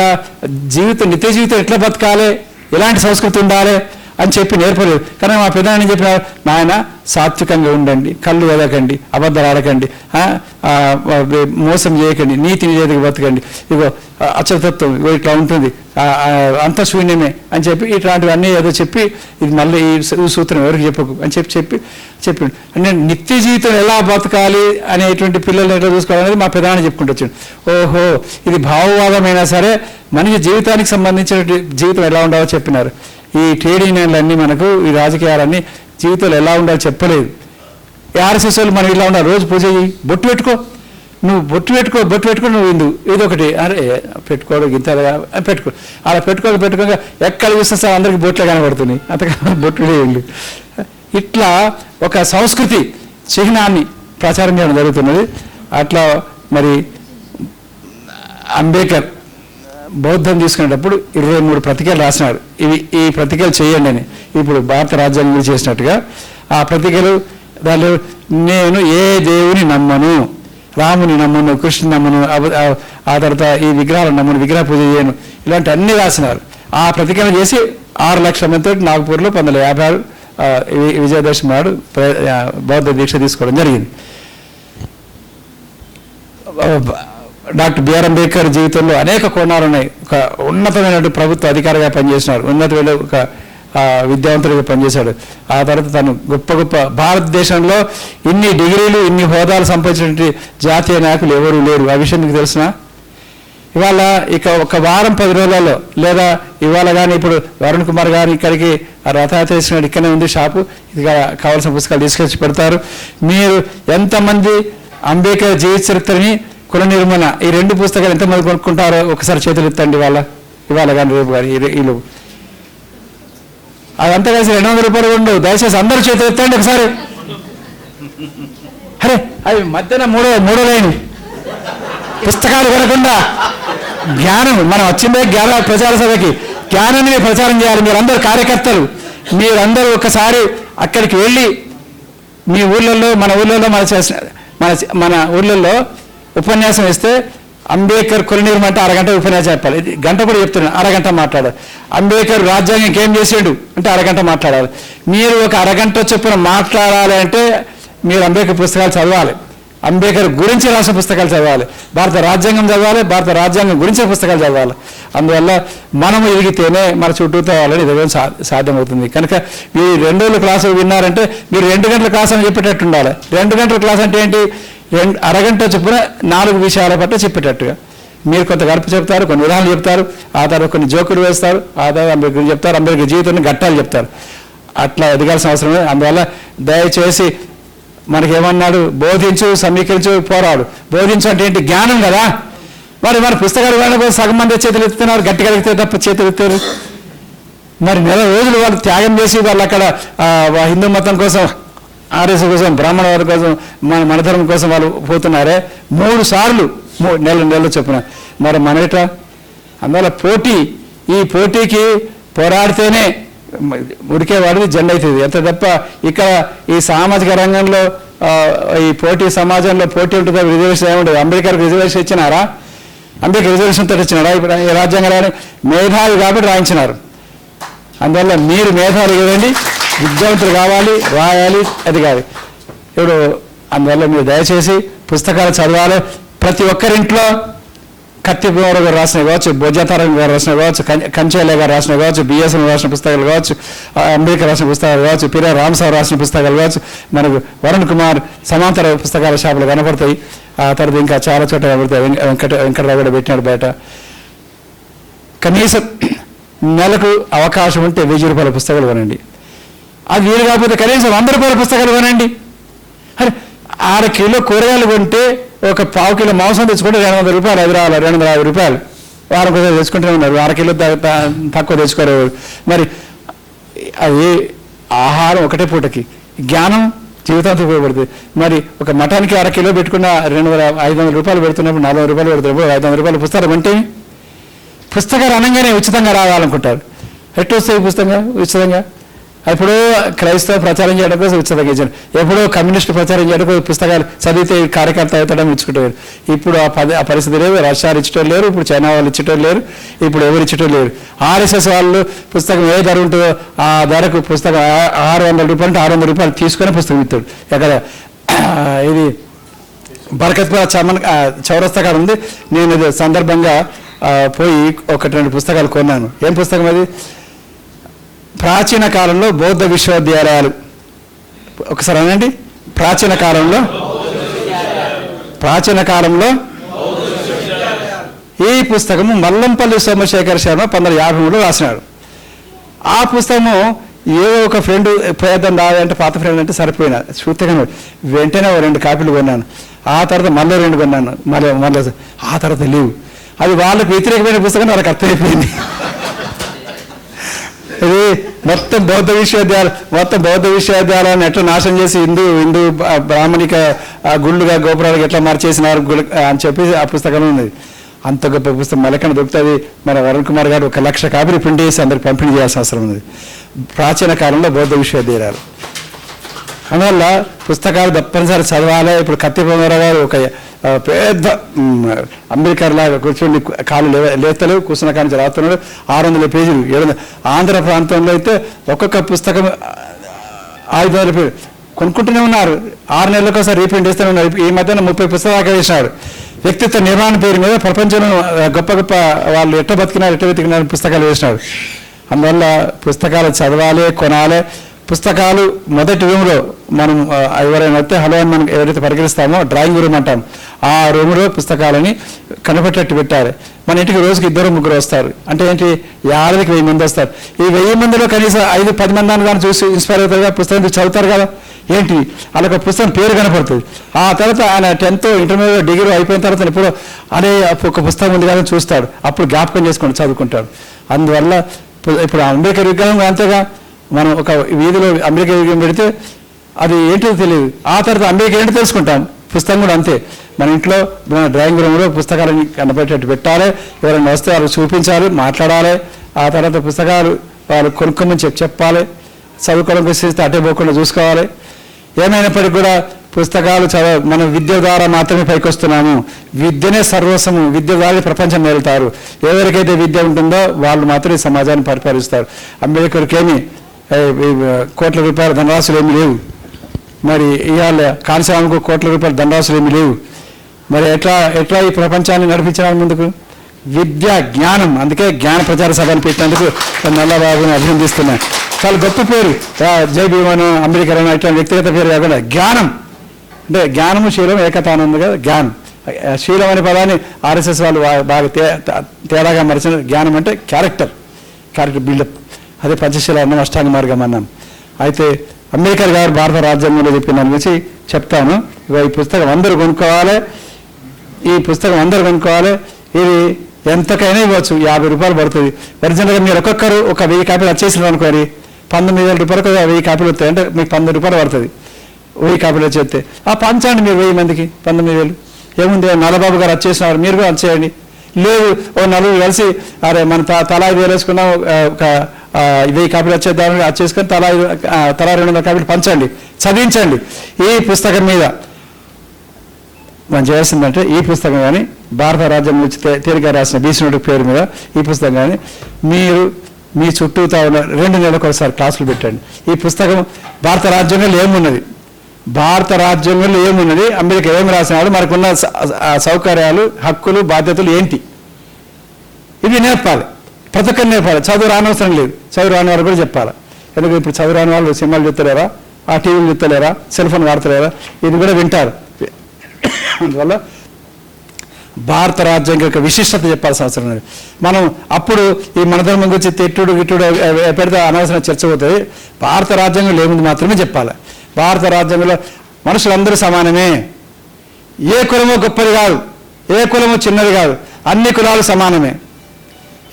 నిత్య జీవితం ఎట్లా బతకాలి, ఎలాంటి సంస్కృతి ఉండాలి అని చెప్పి నేర్పలేదు. కానీ మా పెద్దనాన్న చెప్పినారు, నాయన సాత్వికంగా ఉండండి, కళ్ళు వదకండి, అబద్ధాలు ఆడకండి, మోసం చేయకండి, నీతి నిజేతకు బతకండి, ఇగో అచతత్వం ఇగో ఇట్లా ఉంటుంది, అంత శూన్యమే అని చెప్పి ఇట్లాంటివన్నీ ఏదో చెప్పి ఇది మళ్ళీ ఈ సూత్రం ఎవరికి చెప్పకు అని చెప్పి అంటే నిత్య జీవితం ఎలా బతకాలి అనేటువంటి పిల్లల్ని ఎట్లా చూసుకోవాలనేది మా పెద్దనాన్న చెప్పుకుంటూ వచ్చాడు. ఓహో, ఇది భావవాదమైనా సరే మనిషి జీవితానికి సంబంధించిన జీవితం ఎలా ఉండాలో చెప్పినారు. ఈ ట్రేడ్ యూనియన్లన్నీ మనకు, ఈ రాజకీయాలన్నీ జీవితంలో ఎలా ఉండాలో చెప్పలేదు. ఆర్ఎస్ఎస్ వాళ్ళు మనం ఇలా ఉండాలి, రోజు పూజ చేయి, బొట్టు పెట్టుకో, నువ్వు బొట్టు పెట్టుకో నువ్వు ఇందు ఇదొకటి, అరే పెట్టుకోవడం గింతగా పెట్టుకో, అలా పెట్టుకోక ఎక్కడ చూస్తే సార్ అందరికీ బొట్లే కనబడుతుంది, అంతగా బొట్టులే ఇల్లు. ఇట్లా ఒక సంస్కృతి చిహ్నాన్ని ప్రచారం చేయడం జరుగుతున్నది. అట్లా మరి అంబేద్కర్ బౌద్ధం తీసుకునేటప్పుడు 23 పత్రికలు రాసినాడు. ఈ పత్రికలు చేయండి అని. ఇప్పుడు భారత రాజ్యాంగం చేసినట్టుగా ఆ పత్రికలు దానిలో నేను ఏ దేవుని నమ్మను, రాముని నమ్మను, కృష్ణుని నమ్మను, ఆ తర్వాత ఈ విగ్రహాలను నమ్మను, విగ్రహ పూజ చేయను, ఇలాంటి అన్ని రాసినారు. ఆ పత్రికలు చేసి 6 లక్షల మందితో నాగపూర్లో 1956 విజయదశమి నాడు బౌద్ధ దీక్ష తీసుకోవడం జరిగింది. డాక్టర్ బిఆర్ అంబేద్కర్ జీవితంలో అనేక కోణాలు ఉన్నాయి. ఒక ఉన్నతమైనటువంటి ప్రభుత్వ అధికారిగా పనిచేసినాడు, ఉన్నతమైన ఒక విద్యావంతుడిగా పనిచేశాడు. ఆ తర్వాత తను గొప్ప భారతదేశంలో ఇన్ని డిగ్రీలు ఇన్ని హోదాలు సంపాదించినటువంటి జాతీయ నాయకులు ఎవరు లేరు. ఆ విషయం మీకు తెలిసిన ఇవాళ ఇక ఒక వారం 10 రోజులలో లేదా ఇవాళ కానీ ఇప్పుడు వరుణ్ కుమార్ గారు ఇక్కడికి రథయాత్ర చేసినట్టు ఇక్కడనే ఉంది షాపు, ఇది కావాల్సిన పుస్తకాలు తీసుకొచ్చి పెడతారు. మీరు ఎంతమంది అంబేద్కర్ జీవిత చరిత్రని, కుల నిర్మూలన ఈ 2 పుస్తకాలు ఎంతమంది కొనుక్కుంటారో ఒకసారి చేతులు ఎత్తండి. ఇవాళ కానీ రేపు కానీ వీళ్ళు అదంతా కలిసి 200 రూపాయలు ఉండవు. దయచేసి అందరూ చేతులు ఎత్తండి ఒకసారి. అరే అవి మధ్యన మూడో లైన్ పుస్తకాలు కొనకుండా జ్ఞానం, మనం వచ్చిందే జ్ఞాన ప్రచార సభకి, జ్ఞానాన్ని ప్రచారం చేయాలి. మీరందరూ కార్యకర్తలు, మీరందరూ ఒకసారి అక్కడికి వెళ్ళి మీ ఊళ్ళల్లో మన ఊళ్ళల్లో ఉపన్యాసం ఇస్తే అంబేద్కర్ కుల నిర్మూలన అంటే అరగంట ఉపన్యాసం చెప్పాలి. గంట కూడా చెప్తున్నాను, అరగంట మాట్లాడాలి. అంబేద్కర్ రాజ్యాంగం ఏం చేసాడు అంటే అరగంట మాట్లాడాలి. మీరు ఒక అరగంట చొప్పున మాట్లాడాలి అంటే మీరు అంబేద్కర్ పుస్తకాలు చదవాలి, అంబేద్కర్ గురించి రాసిన పుస్తకాలు చదవాలి, భారత రాజ్యాంగం చదవాలి, భారత రాజ్యాంగం గురించిన పుస్తకాలు చదవాలి. అందువల్ల మనము ఎదిగితేనే మన చుట్టూతో వాళ్ళని ఎదగడం సాధ్యమవుతుంది. కనుక మీరు 2 రోజుల క్లాసు విన్నారంటే మీరు 2 గంటల క్లాస్ అని చెప్పేటట్టు ఉండాలి. 2 గంటల క్లాస్ అంటే ఏంటి? అరగంట చొప్పున 4 విషయాల పట్ల చెప్పేటట్టుగా మీరు కొంత గడుపు చెప్తారు, కొన్ని ఉదాహరణలు చెప్తారు, ఆ తర్వాత కొన్ని జోకులు వేస్తారు, ఆ తర్వాత అంబేద్కర్ చెప్తారు, అంబేద్కర్ జీవితాన్ని ఘట్టాలు చెప్తారు. అట్లా ఎదగాల్సిన అవసరమే. అందువల్ల దయచేసి మనకేమన్నాడు? బోధించు, సమీకరించు, పోరాడు. బోధించు అంటే ఏంటి? జ్ఞానం కదా. మన పుస్తకాలు వాళ్ళ సగం మంది చేతులు ఎత్తుతున్నారు, గట్టిగా ఎత్తే తప్ప చేతులు ఎత్తారు. మరి 4 రోజులు వాళ్ళు త్యాగం చేసి వాళ్ళు అక్కడ హిందూ మతం కోసం, ఆర్ఎస్ కోసం, బ్రాహ్మణ కోసం, మన ధర్మం కోసం వాళ్ళు పోతున్నారే 3 సార్లు నెలలు చొప్పున. మరి మన ఎట్లా? అందువల్ల ఈ పోటీకి పోరాడితేనే ఉడికేవాడిది జెండా అవుతుంది. ఎంత తప్ప ఇక్కడ ఈ సామాజిక రంగంలో ఈ పోటీ సమాజంలో పోటీ ఉంటుందో రిజర్వేషన్ ఏముంటుంది? అంబేద్కర్ రిజర్వేషన్ ఇచ్చినారా? అంబేద్కర్ రిజర్వేషన్తో ఇచ్చినారా? ఇప్పుడు ఈ రాజ్యాంగాన్ని మేధావి కాబట్టి రాయించినారు. అందువల్ల మీరు మేధావులు కదండి, విద్యావంతులు కావాలి, రాయాలి, అది కాదు ఇప్పుడు. అందువల్ల మీరు దయచేసి పుస్తకాలు చదవాలి. ప్రతి ఒక్కరింట్లో కత్తిపూర గారు రాసినవి కావచ్చు, భోజాతారం గారు రాసినవి కావచ్చు, కంచెల గారు రాసినవి కావచ్చు, బిఎస్ఎన్ రాసిన పుస్తకాలు కావచ్చు, అంబేద్కర్ రాసిన పుస్తకాలు కావచ్చు, పిఆర్ రామసారావు రాసిన పుస్తకాలు కావచ్చు, మనకు వరుణ్ కుమార్ సమాంతర పుస్తకాల షాపులు కనపడతాయి. ఆ తర్వాత ఇంకా చాలా చోట్ల కనపడతాయి. వెంకటరావు కూడా పెట్టినాడు బయట. కనీసం నెలకు అవకాశం ఉంటే 1000 రూపాయల పుస్తకాలు కొనండి. అది వీలు కాకపోతే కనీసం 100 రూపాయల పుస్తకాలు కొనండి. అరే 6 కిలో కూరగాయలు కొంటే ఒక 1/4 కిలో మాంసం తెచ్చుకుంటే 200 రూపాయలు, అది రావాలి 250 రూపాయలు. వారం కూడా తెచ్చుకుంటూనే ఉన్నారు. 1/2 కిలో తక్కువ తెచ్చుకోరు. మరి అది ఆహారం ఒకటే పూటకి జ్ఞానం జీవితాంతం ఉపయోగపడుతుంది. మరి ఒక మఠానికి 1 కిలో పెట్టుకున్న 500 రూపాయలు పెడుతున్నప్పుడు 400 రూపాయలు పెడుతున్నప్పుడు 500 రూపాయలు పుస్తకం అంటే పుస్తకాలు అనగానే ఉచితంగా రావాలనుకుంటారు. ఎట్టు వస్తాయి పుస్తకంగా ఉచితంగా? ఎప్పుడో క్రైస్తవ ప్రచారం చేయడం కోసం ఉచితంగా ఇచ్చారు, ఎప్పుడో కమ్యూనిస్టు ప్రచారం చేయడం కోసం పుస్తకాలు చదివితే కార్యకర్త అవుతాడని ఇచ్చుకుంటారు. ఇప్పుడు ఆ పరిస్థితి లేదు. రష్యాలు ఇచ్చటం లేరు, ఇప్పుడు చైనా వాళ్ళు ఇచ్చటం లేరు, ఇప్పుడు ఎవరు ఇచ్చటం లేరు. RSS వాళ్ళు పుస్తకం ఏ ధర ఉంటుందో ఆ ధరకు పుస్తకం 600 రూపాయలు అంటే 600 రూపాయలు తీసుకొని పుస్తకం ఇస్తాడు. ఎక్కడ ఇది బరకత్పుర చౌరస్తా కాడ ఉంది. నేను ఇది సందర్భంగా పోయి 1-2 పుస్తకాలు కొన్నాను. ఏం పుస్తకం అది? ప్రాచీన కాలంలో బౌద్ధ విశ్వవిద్యాలయాలు. ఒకసారి అనండి, ప్రాచీన కాలంలో ఈ పుస్తకము మల్లంపల్లి సోమశేఖర శర్మ 1953లో రాసినాడు. ఆ పుస్తకము ఏదో ఒక ఫ్రెండ్ ప్రయత్నం రాదంటే పాత ఫ్రెండ్ అంటే సరిపోయినా చూస్తేనే వెంటనే 2 కాపీలు కొన్నాను. ఆ తర్వాత మళ్ళీ 2 కొన్నాను. మళ్ళీ ఆ తర్వాత లేవు. అది వాళ్ళకు వ్యతిరేకమైన పుస్తకం వాళ్ళకి అర్థమైపోయింది. ఇది మొత్తం బౌద్ధ విశ్వవిద్యాలయాన్ని ఎట్లా నాశనం చేసి హిందూ బ్రాహ్మణిక గుళ్ళుగా గోపురాలుగా ఎట్లా మార్చేసినారు అని చెప్పి ఆ పుస్తకంలో ఉన్నది. అంత గొప్ప పుస్తకం మళ్ళీ దొరుకుతుంది. మన వరుణ్ కుమార్ గారు 1,00,000 కాపీలు ప్రింట్ చేసి అందరికి పంపిణీ చేయాల్సిన అవసరం ఉంది. ప్రాచీన కాలంలో బౌద్ధ విశ్వవిద్యాలయాలు. అందువల్ల పుస్తకాలు తప్పనిసరి చదవాలి. ఇప్పుడు కత్తి పొంగరావు గారు ఒక పెద్ద అంబేద్కర్ లాగా కూర్చొని కాళ్ళు లేతలు కూర్చున్న కానీ రాస్తున్నాడు. 600 పేజీలు 700. ఆంధ్ర ప్రాంతంలో అయితే ఒక్కొక్క పుస్తకం 500 పేజీలు కొనుక్కుంటూనే ఉన్నారు. 6 నెలలకు ఒకసారి రీప్రింట్ చేస్తూనే ఉన్నారు. ఈ మధ్యన 30 పుస్తకాలు వేసినాడు. వ్యక్తిత్వ నిర్మాణ పేరు మీద ప్రపంచంలో గొప్ప వాళ్ళు ఎట్ట బతికినారు ఎట్ట వెతికినారు పుస్తకాలు వేసినాడు. అందువల్ల పుస్తకాలు చదవాలి, కొనాలి. పుస్తకాలు మొదటి రూమ్లో మనం ఎవరైనా వస్తే హలో అని మనం ఎవరైతే పరిగణిస్తామో డ్రాయింగ్ రూమ్ అంటాం. ఆ రూమ్లో పుస్తకాలని కనపట్టేట్టు పెట్టాలి. మన ఇంటికి రోజుకి 2-3 వస్తారు. అంటే ఏంటి? 50కి 1000 మంది వస్తారు. ఈ 1000 మందిలో కనీసం 5-10 మంది కానీ చూసి ఇన్స్పైర్ అవుతారు కదా, పుస్తకం చదువుతారు కదా. ఏంటి అలాగ పుస్తకం పేరు కనపడుతుంది. ఆ తర్వాత ఆయన 10th ఇంటర్మీడియట్ డిగ్రీ అయిపోయిన తర్వాత ఇప్పుడు అదే ఒక పుస్తకం ఉంది కదా చూస్తాడు. అప్పుడు జ్ఞాపకం చేసుకొని చదువుకుంటాడు. అందువల్ల ఇప్పుడు అంబేద్కర్ విగ్రహం అంతేగా, మనం ఒక వీధిలో అంబేద్కర్ విగ్రహం పెడితే అది ఏంటో తెలియదు. ఆ తర్వాత అంబేద్కర్ ఏంటో తెలుసుకుంటాం. పుస్తకం కూడా అంతే. మన ఇంట్లో మన డ్రాయింగ్ రూమ్లో పుస్తకాలని కనపడేటట్టు పెట్టాలి. ఎవరైనా వస్తే వాళ్ళు చూపించాలి, మాట్లాడాలి. ఆ తర్వాత పుస్తకాలు వాళ్ళు కొనుక్కోమని చెప్పాలి. చదువుకోవడం చేస్తే అటే పోకుండా చూసుకోవాలి. ఏమైనప్పటికీ కూడా పుస్తకాలు మనం విద్య ద్వారా మాత్రమే పైకి వస్తున్నాము. విద్యనే సర్వస్వము. విద్య ద్వారా ప్రపంచం వెళ్తారు. ఎవరికైతే విద్య ఉంటుందో వాళ్ళు మాత్రమే సమాజాన్ని పరిపాలిస్తారు. అంబేద్కర్కి ఏమి కోట్ల రూపాయల ధనరాశులు ఏమి లేవు. మరి ఇవాళ కాంస్వామికి కోట్ల రూపాయల ధనరాశులు ఏమి లేవు. మరి ఎట్లా ఈ ప్రపంచాన్ని నడిపించడానికి ముందుకు? విద్య, జ్ఞానం. అందుకే జ్ఞాన ప్రచార సభను పెట్టినందుకు నల్లబాబుని అభినందిస్తున్నాను. చాలా గొప్ప పేరు. జై భీమను, అంబేద్కర్ ఇట్లా వ్యక్తిగత పేరు కాకుండా జ్ఞానం అంటే జ్ఞానము శీలం ఏకతానంది కదా. జ్ఞానం శీలం అనే పదాన్ని RSS వాళ్ళు బాగా తేడాగా మరిచిన. జ్ఞానం అంటే క్యారెక్టర్ బిల్డప్. అదే పంచశీల అన్నం, అష్టాంగ మార్గం అన్నాం. అయితే అంబేద్కర్ గారు భారత రాజ్యాంగంలో చెప్పిన దాని గురించి చెప్తాను. ఈ పుస్తకం అందరూ కొనుక్కోవాలి. ఇది ఎంతకైనా ఇవ్వచ్చు. 50 రూపాయలు పడుతుంది. ఒరిజినల్గా మీరు ఒక్కొక్కరు ఒక 1000 కాపీలు వచ్చేసినారు అనుకోని 19,000 రూపాయలకు 1000 కాపీలు వస్తాయి. అంటే మీకు 12 రూపాయలు పడుతుంది 1000 కాపీలు వచ్చేస్తే. ఆ పంచండి మీరు 1000 మందికి 19,000. ఏముంది? నల్లబాబు గారు వచ్చేసినారు, మీరు కూడా వచ్చేయండి. లేదు ఓ 4 కలిసి అరే మన తలా 5,000 వేసుకున్నాం, ఒక 1000 కాపీలు వచ్చేద్దామని వచ్చేసుకొని తలా 200 కాపీలు పంచండి, చదివించండి. ఈ పుస్తకం మీద మనం చేయాల్సిందంటే ఈ పుస్తకం కానీ భారత రాజ్యం నుంచి తేలిక రాసిన బీసీ పేరు మీద ఈ పుస్తకం కానీ మీరు మీ చుట్టూతా ఉన్న 2 నెలలకు ఒకసారి క్లాసులు పెట్టండి. ఈ పుస్తకం భారత రాజ్యాంగంలో ఏమున్నది, అంబేద్కర్ ఏమి రాసినాడు, మనకున్న సౌకర్యాలు, హక్కులు, బాధ్యతలు ఏంటి, ఇవి నేర్పాలి. ప్రతి ఒక్కరు నేర్పాలి. చదువు రానవసరం లేదు. చదువు రాని వారు కూడా చెప్పాలి. ఎందుకంటే ఇప్పుడు చదువు రాని వాళ్ళు సినిమాలు చూస్తలేరా, ఆ టీవీలు చూస్తలేరా, సెల్ ఫోన్ వాడతలేరా, ఇది కూడా వింటారు. అందువల్ల భారత రాజ్యాంగం యొక్క విశిష్టత చెప్పాల్సిన అవసరం లేదు. మనం అప్పుడు ఈ మనధర్మం గురించి తిట్టుడు గిట్టుడు పెడితే అనవసరం చర్చ పోతుంది. భారత రాజ్యాంగంలో ఏముంది మాత్రమే చెప్పాలి. భారత రాజ్యాంగంలో మనుషులందరూ సమానమే. ఏ కులమో గొప్పది కాదు, ఏ కులమో చిన్నది కాదు, అన్ని కులాలు సమానమే.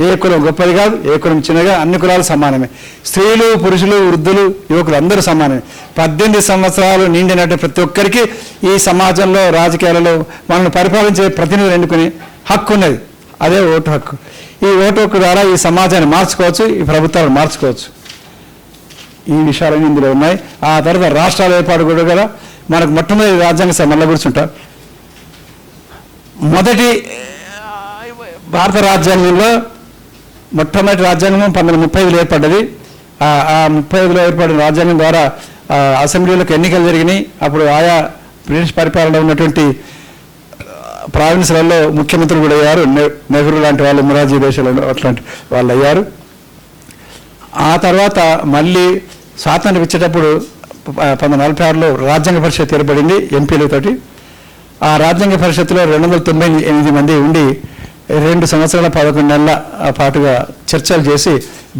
ఏ కులం గొప్పది కాదు, ఏ కులం చిన్నగా, అన్ని కులాలు సమానమే. స్త్రీలు, పురుషులు, వృద్ధులు, యువకులు అందరూ సమానమే. 18 సంవత్సరాలు నిండినట్టు ప్రతి ఒక్కరికి ఈ సమాజంలో, రాజకీయాలలో మనల్ని పరిపాలించే ప్రతినిధులు ఎన్నుకునే హక్కు ఉన్నది. అదే ఓటు హక్కు. ఈ ఓటు హక్కు ద్వారా ఈ సమాజాన్ని మార్చుకోవచ్చు, ఈ ప్రభుత్వాలను మార్చుకోవచ్చు. ఈ విషయాలన్నీ ఇందులో ఉన్నాయి. ఆ తర్వాత రాష్ట్రాల ఏర్పాటు కూడా కదా మనకు మొట్టమొదటి రాజ్యాంగ సభ మళ్ళీ కూర్చుంటారు. మొదటి భారత రాజ్యాంగంలో మొట్టమొదటి రాజ్యాంగం 1935లో ఏర్పడ్డది. ఆ 35లో ఏర్పడిన రాజ్యాంగం ద్వారా అసెంబ్లీలకు ఎన్నికలు జరిగినాయి. అప్పుడు ఆయా బ్రిటిష్ పరిపాలనలో ఉన్నటువంటి ప్రావిన్స్లలో ముఖ్యమంత్రులు కూడా అయ్యారు. నెహ్రూ లాంటి వాళ్ళు, మొరార్జీ దేశాలు అట్లాంటి వాళ్ళు అయ్యారు. ఆ తర్వాత మళ్ళీ స్వాతంత్రం ఇచ్చేటప్పుడు 1946లో రాజ్యాంగ పరిషత్ ఏర్పడింది ఎంపీలతోటి. ఆ రాజ్యాంగ పరిషత్తులో 298 మంది ఉండి 2 సంవత్సరాల 11 నెలల పాటుగా చర్చలు చేసి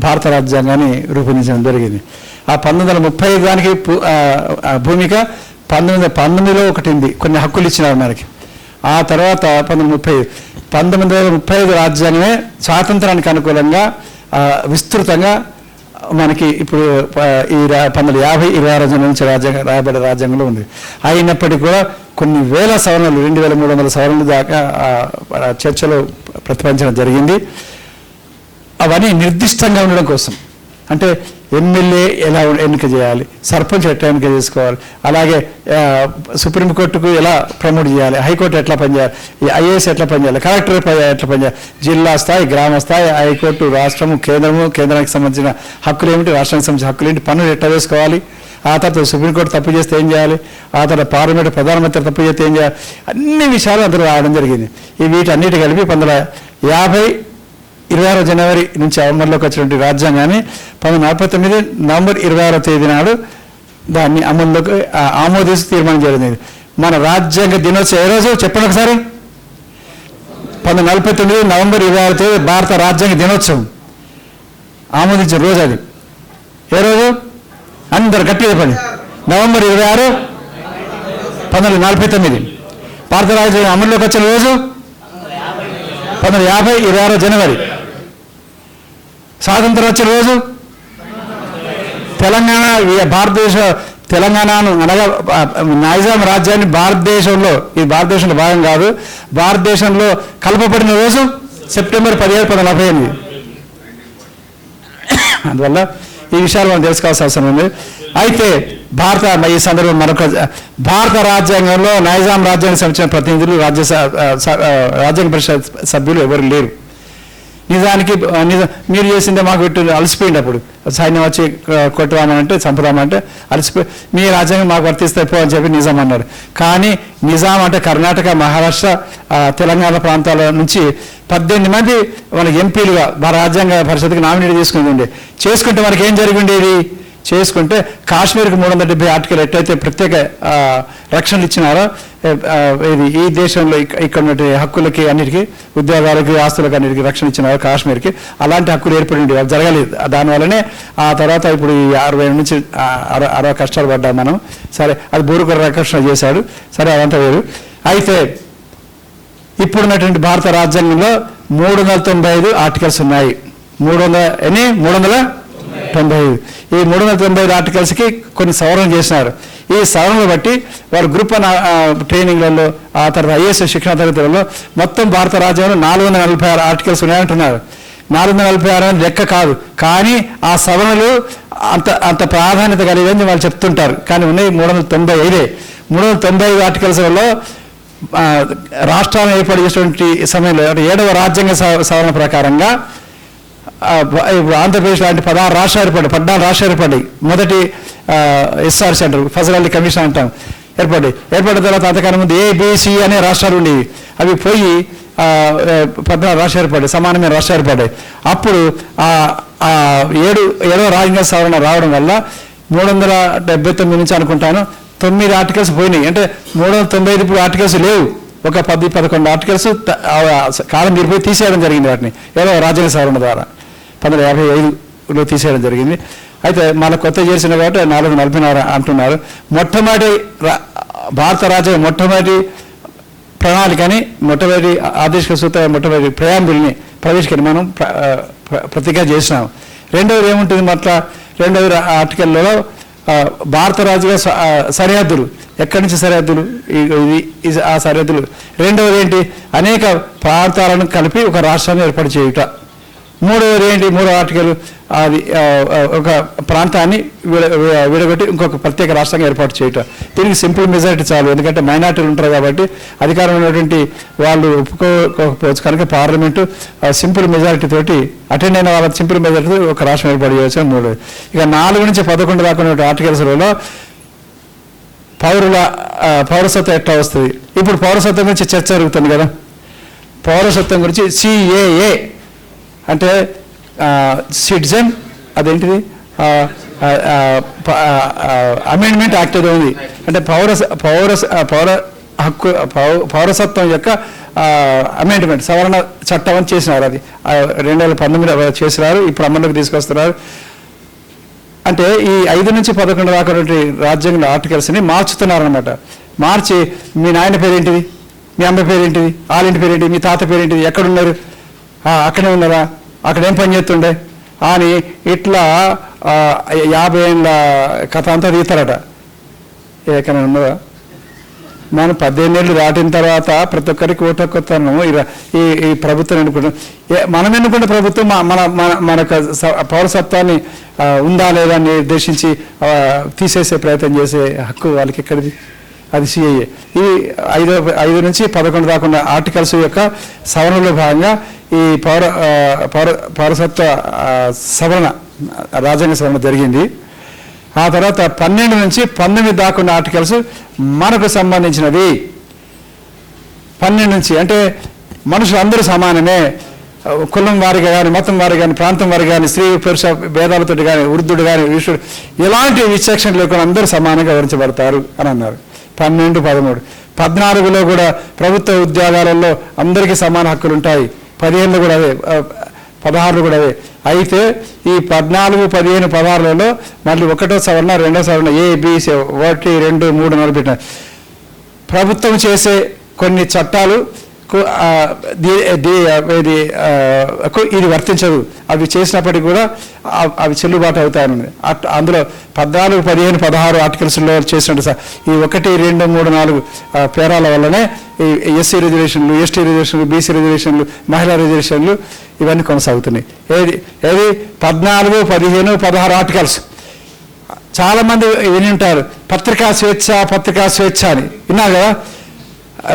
భారత రాజ్యాంగాన్ని రూపొందించడం జరిగింది. ఆ 1935 దానికి భూమిక 1919లో ఒకటి ఉంది, కొన్ని హక్కులు ఇచ్చినారు మనకి. ఆ తర్వాత 1935 రాజ్యాంగమే స్వాతంత్రానికి అనుకూలంగా విస్తృతంగా మనకి ఇప్పుడు ఈ 1950 నుంచి రాయబడే రాజ్యాంగంలో ఉంది. అయినప్పటికీ కూడా కొన్ని వేల సవరణలు, 2300 సవరణలు దాకా చర్చలో ప్రతిపాదించడం జరిగింది. అవన్నీ నిర్దిష్టంగా ఉండడం కోసం, అంటే ఎమ్మెల్యే ఎలా ఎన్నిక చేయాలి, సర్పంచ్ ఎట్లా ఎన్నిక చేసుకోవాలి, అలాగే సుప్రీంకోర్టుకు ఎలా ప్రమోట్ చేయాలి, హైకోర్టు ఎట్లా పనిచేయాలి, ఐఏఎస్ ఎట్లా పనిచేయాలి, కలెక్టర్ ఎట్లా పనిచేయాలి, జిల్లా స్థాయి, గ్రామ స్థాయి, హైకోర్టు, రాష్ట్రము, కేంద్రానికి సంబంధించిన హక్కులు ఏమిటి, రాష్ట్రానికి సంబంధించిన హక్కులు ఏంటి, పన్నులు ఎట్లా వేసుకోవాలి, ఆ తర్వాత సుప్రీంకోర్టు తప్పు చేస్తే ఏం చేయాలి, ఆ తర్వాత పార్లమెంట్ ప్రధానమంత్రి తప్పు చేస్తే ఏం చేయాలి, అన్ని విషయాలు అందులో రావడం జరిగింది. వీటన్నిటి కలిపి 26 జనవరి నుంచి అమల్లోకి వచ్చినటువంటి రాజ్యాంగాన్ని 1949 నవంబర్ 26వ తేదీ నాడు దాన్ని అమల్లోకి ఆమోదిస్తూ తీర్మానం జరిగింది. మన రాజ్యాంగ దినోత్సవం ఏ రోజు చెప్పండి ఒకసారి? 1949 నవంబర్ 26వ తేదీ భారత రాజ్యాంగ దినోత్సవం ఆమోదించిన రోజు అది. ఏ రోజు? అందరు గట్టిగా చెప్పండి. నవంబర్ 26, 1949 భారత రాజ్యాంగం అమల్లోకి వచ్చిన రోజు 1950 26 జనవరి. స్వాతంత్రం వచ్చిన రోజు తెలంగాణను అనగా నైజాం రాజ్యాన్ని భారతదేశంలో, ఇది భారతదేశంలో భాగం కాదు, భారతదేశంలో కలపబడిన రోజు సెప్టెంబర్ 17, 1948. అందువల్ల ఈ విషయాలు మనం తెలుసుకోవాల్సిన అవసరం ఉంది. అయితే ఈ సందర్భం మరొక భారత రాజ్యాంగంలో నైజాం రాజ్యానికి సంబంధించిన ప్రతినిధులు రాజ్యాంగ పరిషత్ సభ్యులు ఎవరు లేరు. నిజానికి మీరు చేసిందే మాకు పెట్టు అలసిపోయింది. అప్పుడు సైన్యం వచ్చి కొట్టుదామంటే, చంపుదామంటే అలసిపోయి మీ రాజ్యాంగం మాకు వర్తిస్తే పో అని చెప్పి నిజాం అన్నాడు. కానీ నిజాం అంటే కర్ణాటక, మహారాష్ట్ర, తెలంగాణ ప్రాంతాల నుంచి 18 మంది మనకి ఎంపీలుగా రాజ్యాంగ పరిషత్కి నామినేట్ చేసుకుంటే మనకి ఏం జరిగి ఉండేది? చేసుకుంటే కాశ్మీర్కి 370 ఆర్టికల్ ఎట్టయితే ప్రత్యేక రక్షణలు ఇచ్చినారో ఈ దేశంలో ఇక్కడ ఉన్న హక్కులకి, అన్నిటికీ, ఉద్యోగాలకి, ఆస్తులకి, అన్నిటికీ రక్షణ ఇచ్చినారో కాశ్మీర్కి, అలాంటి హక్కులు ఏర్పడి ఉండేవి. అది జరగలేదు. దానివల్లనే ఆ తర్వాత ఇప్పుడు ఈ 60 నుంచి 60 కష్టాలు పడ్డాం మనం. సరే, అది బూరుకొర రక్షణ చేశాడు. సరే, అదంతా వేరు. అయితే ఇప్పుడున్నటువంటి భారత రాజ్యాంగంలో 395 ఆర్టికల్స్ ఉన్నాయి. 395. ఈ 395 ఆర్టికల్స్కి కొన్ని సవరణలు చేసినారు. ఈ సవరణలు బట్టి వారు గ్రూప్ 1 ట్రైనింగ్లలో, ఆ తర్వాత ఐఏఎస్ శిక్షణ తరగతులలో మొత్తం భారత రాజ్యాంగంలో 446 ఆర్టికల్స్ ఉన్నాయంటున్నారు. 446 అనేది లెక్క కాదు, కానీ ఆ సవరణలు అంత ప్రాధాన్యత కలిగని వాళ్ళు చెప్తుంటారు. కానీ ఉన్నాయి 395. 395 ఆర్టికల్స్లలో రాష్ట్రాలను ఏర్పాటు చేసినటువంటి సమయంలో 7వ రాజ్యాంగ సవరణ ప్రకారంగా ఇప్పుడు ఆంధ్రప్రదేశ్ లాంటి 14 రాష్ట్రాలు ఏర్పడ్డాయి. మొదటి ఎస్ఆర్సీ అంటారు, ఫెడరల్ కమిషన్ అంటాం, ఏర్పడిన తర్వాత అంతకాలం ముందు ఏబిసి అనే రాష్ట్రాలు ఉండేవి. అవి పోయి 14 రాష్ట్రాలు ఏర్పడ్డాయి, సమానమైన రాష్ట్రాలు ఏర్పడ్డాయి. అప్పుడు 7వ రాజ్యాంగ సవరణ రావడం వల్ల 379 నుంచి అనుకుంటాను 9 ఆర్టికల్స్ పోయినాయి. అంటే 395 ఇప్పుడు ఆర్టికల్స్ లేవు. ఒక 10-11 ఆర్టికల్స్ కాలం తీరిపోయి తీసేయడం జరిగింది. వాటిని 7వ రాజ్యాంగ సవరణ ద్వారా 1955లో తీసేయడం జరిగింది. అయితే మళ్ళీ కొత్త చేసిన కాబట్టి 446 అంటున్నారు. మొట్టమొదటి భారత రాజ్యాంగం మొట్టమొదటి ప్రణాళికని, మొట్టమొదటి ఆదేశిక సూత్ర, మొట్టమొదటి ప్రయాంబుల్ని ప్రవేశించి మనం ప్రతిజ్ఞ చేసినాం. రెండవది ఏముంటుంది మట్ల రెండవ ఆర్టికల్లో భారత రాజుగా సరిహద్దులు, ఎక్కడి నుంచి సరిహద్దులు, ఆ సరిహద్దులు. రెండవది ఏంటి, అనేక ప్రాంతాలను కలిపి ఒక రాష్ట్రాన్ని ఏర్పాటు చేయుట. మూడవది ఏంటి, మూడవ ఆర్టికల్ అది ఒక ప్రాంతాన్ని విడగొట్టి ఇంకొక ప్రత్యేక రాష్ట్రంగా ఏర్పాటు చేయటం. దీనికి సింపుల్ మెజారిటీ చాలు, ఎందుకంటే మైనార్టీలు ఉంటారు కాబట్టి అధికారం ఉన్నటువంటి వాళ్ళు ఒప్పుకోకపోవచ్చు కనుక పార్లమెంటు సింపుల్ మెజారిటీ తోటి అటెండ్ అయిన వాళ్ళ సింపుల్ మెజారిటీతో ఒక రాష్ట్రం ఏర్పాటు చేయవచ్చు. మూడు ఇక 4 నుంచి 11 దాకా ఉన్న ఆర్టికల్స్లలో పౌరసత్వం ఎట్లా వస్తుంది. ఇప్పుడు పౌరసత్వం గురించి చర్చ జరుగుతుంది కదా. పౌరసత్వం గురించి CAA అంటే సిటిజన్, అదేంటిది అమెండ్మెంట్ యాక్ట్ ఏదో ఉంది, అంటే పౌరసత్వం యొక్క అమెండ్మెంట్ సవరణ చట్టం అని చేసినారు. అది 2019 చేసినారు, ఇప్పుడు అమల్లోకి తీసుకొస్తున్నారు. అంటే ఈ 5 నుంచి 11 దాకా రాజ్యాంగ ఆర్టికల్స్ని మార్చుతున్నారనమాట. మార్చి మీ నాయన పేరేంటిది, మీ అమ్మ పేరేంటిది, వాళ్ళింటి పేరేంటిది, మీ తాత పేరేంటిది, ఎక్కడున్నారు, అక్కడే ఉన్నారా, అక్కడ ఏం పని చేస్తుండే అని ఇట్లా 50 ఏళ్ళ కథ అంతా తీస్తారట. ఎక్కడ ఉన్నదా, మనం 18 ఏళ్ళు దాటిన తర్వాత ప్రతి ఒక్కరికి ఓటు హక్కుతాను. ఈ ప్రభుత్వం ఎన్నుకుంటాం, మనం ఎన్నుకున్న ప్రభుత్వం మన పౌరసత్వాన్ని ఉందా లేదా నిర్దేశించి తీసేసే ప్రయత్నం చేసే హక్కు వాళ్ళకి ఎక్కడిది, అది CAA. ఈ 5 నుంచి 11 దాకా ఉన్న ఆర్టికల్స్ యొక్క సవరణలో భాగంగా ఈ పౌరసత్వ సవరణ, రాజ్యాంగ సవరణ జరిగింది. ఆ తర్వాత 12 నుంచి 19 దాకా ఉన్న ఆర్టికల్స్ మనకు సంబంధించినవి. 12 నుంచి అంటే మనుషులు అందరూ సమానమే, కులం వారిగా కానీ, మతం వారి కానీ, ప్రాంతం వారి కానీ, స్త్రీ పురుష భేదాలతో కానీ, వృద్ధుడు కానీ, విషుడు, ఎలాంటి విచక్షణ లేకుండా అందరూ సమానంగా వివరించబడతారు అని అన్నారు. 12, 13, 14లో కూడా ప్రభుత్వ ఉద్యోగాలలో అందరికీ సమాన హక్కులు ఉంటాయి. 15లో కూడా అవే, 16లో కూడా అవే. అయితే ఈ 14, 15, 16లలో మళ్ళీ 1వ సవరణ, 2వ సవరణ, ABC 1, 2, 3, 4 పెట్టినారు. ప్రభుత్వం చేసే కొన్ని చట్టాలు ఇది వర్తించదు, అవి చేసినప్పటికీ కూడా అవి చెల్లుబాటు అవుతాయని. అందులో 14, 15, 16 ఆర్టికల్స్లో చేసినట్టు సార్ ఈ 1, 2, 3, 4 పేరాల వల్లనే ఈ SC రిజర్వేషన్లు, ST రిజర్వేషన్లు, BC రిజర్వేషన్లు, మహిళా రిజర్వేషన్లు ఇవన్నీ కొనసాగుతున్నాయి. ఏది 14, 15, 16 ఆర్టికల్స్. చాలామంది విని ఉంటారు పత్రికా స్వేచ్ఛ అని, విన్నారు కదా.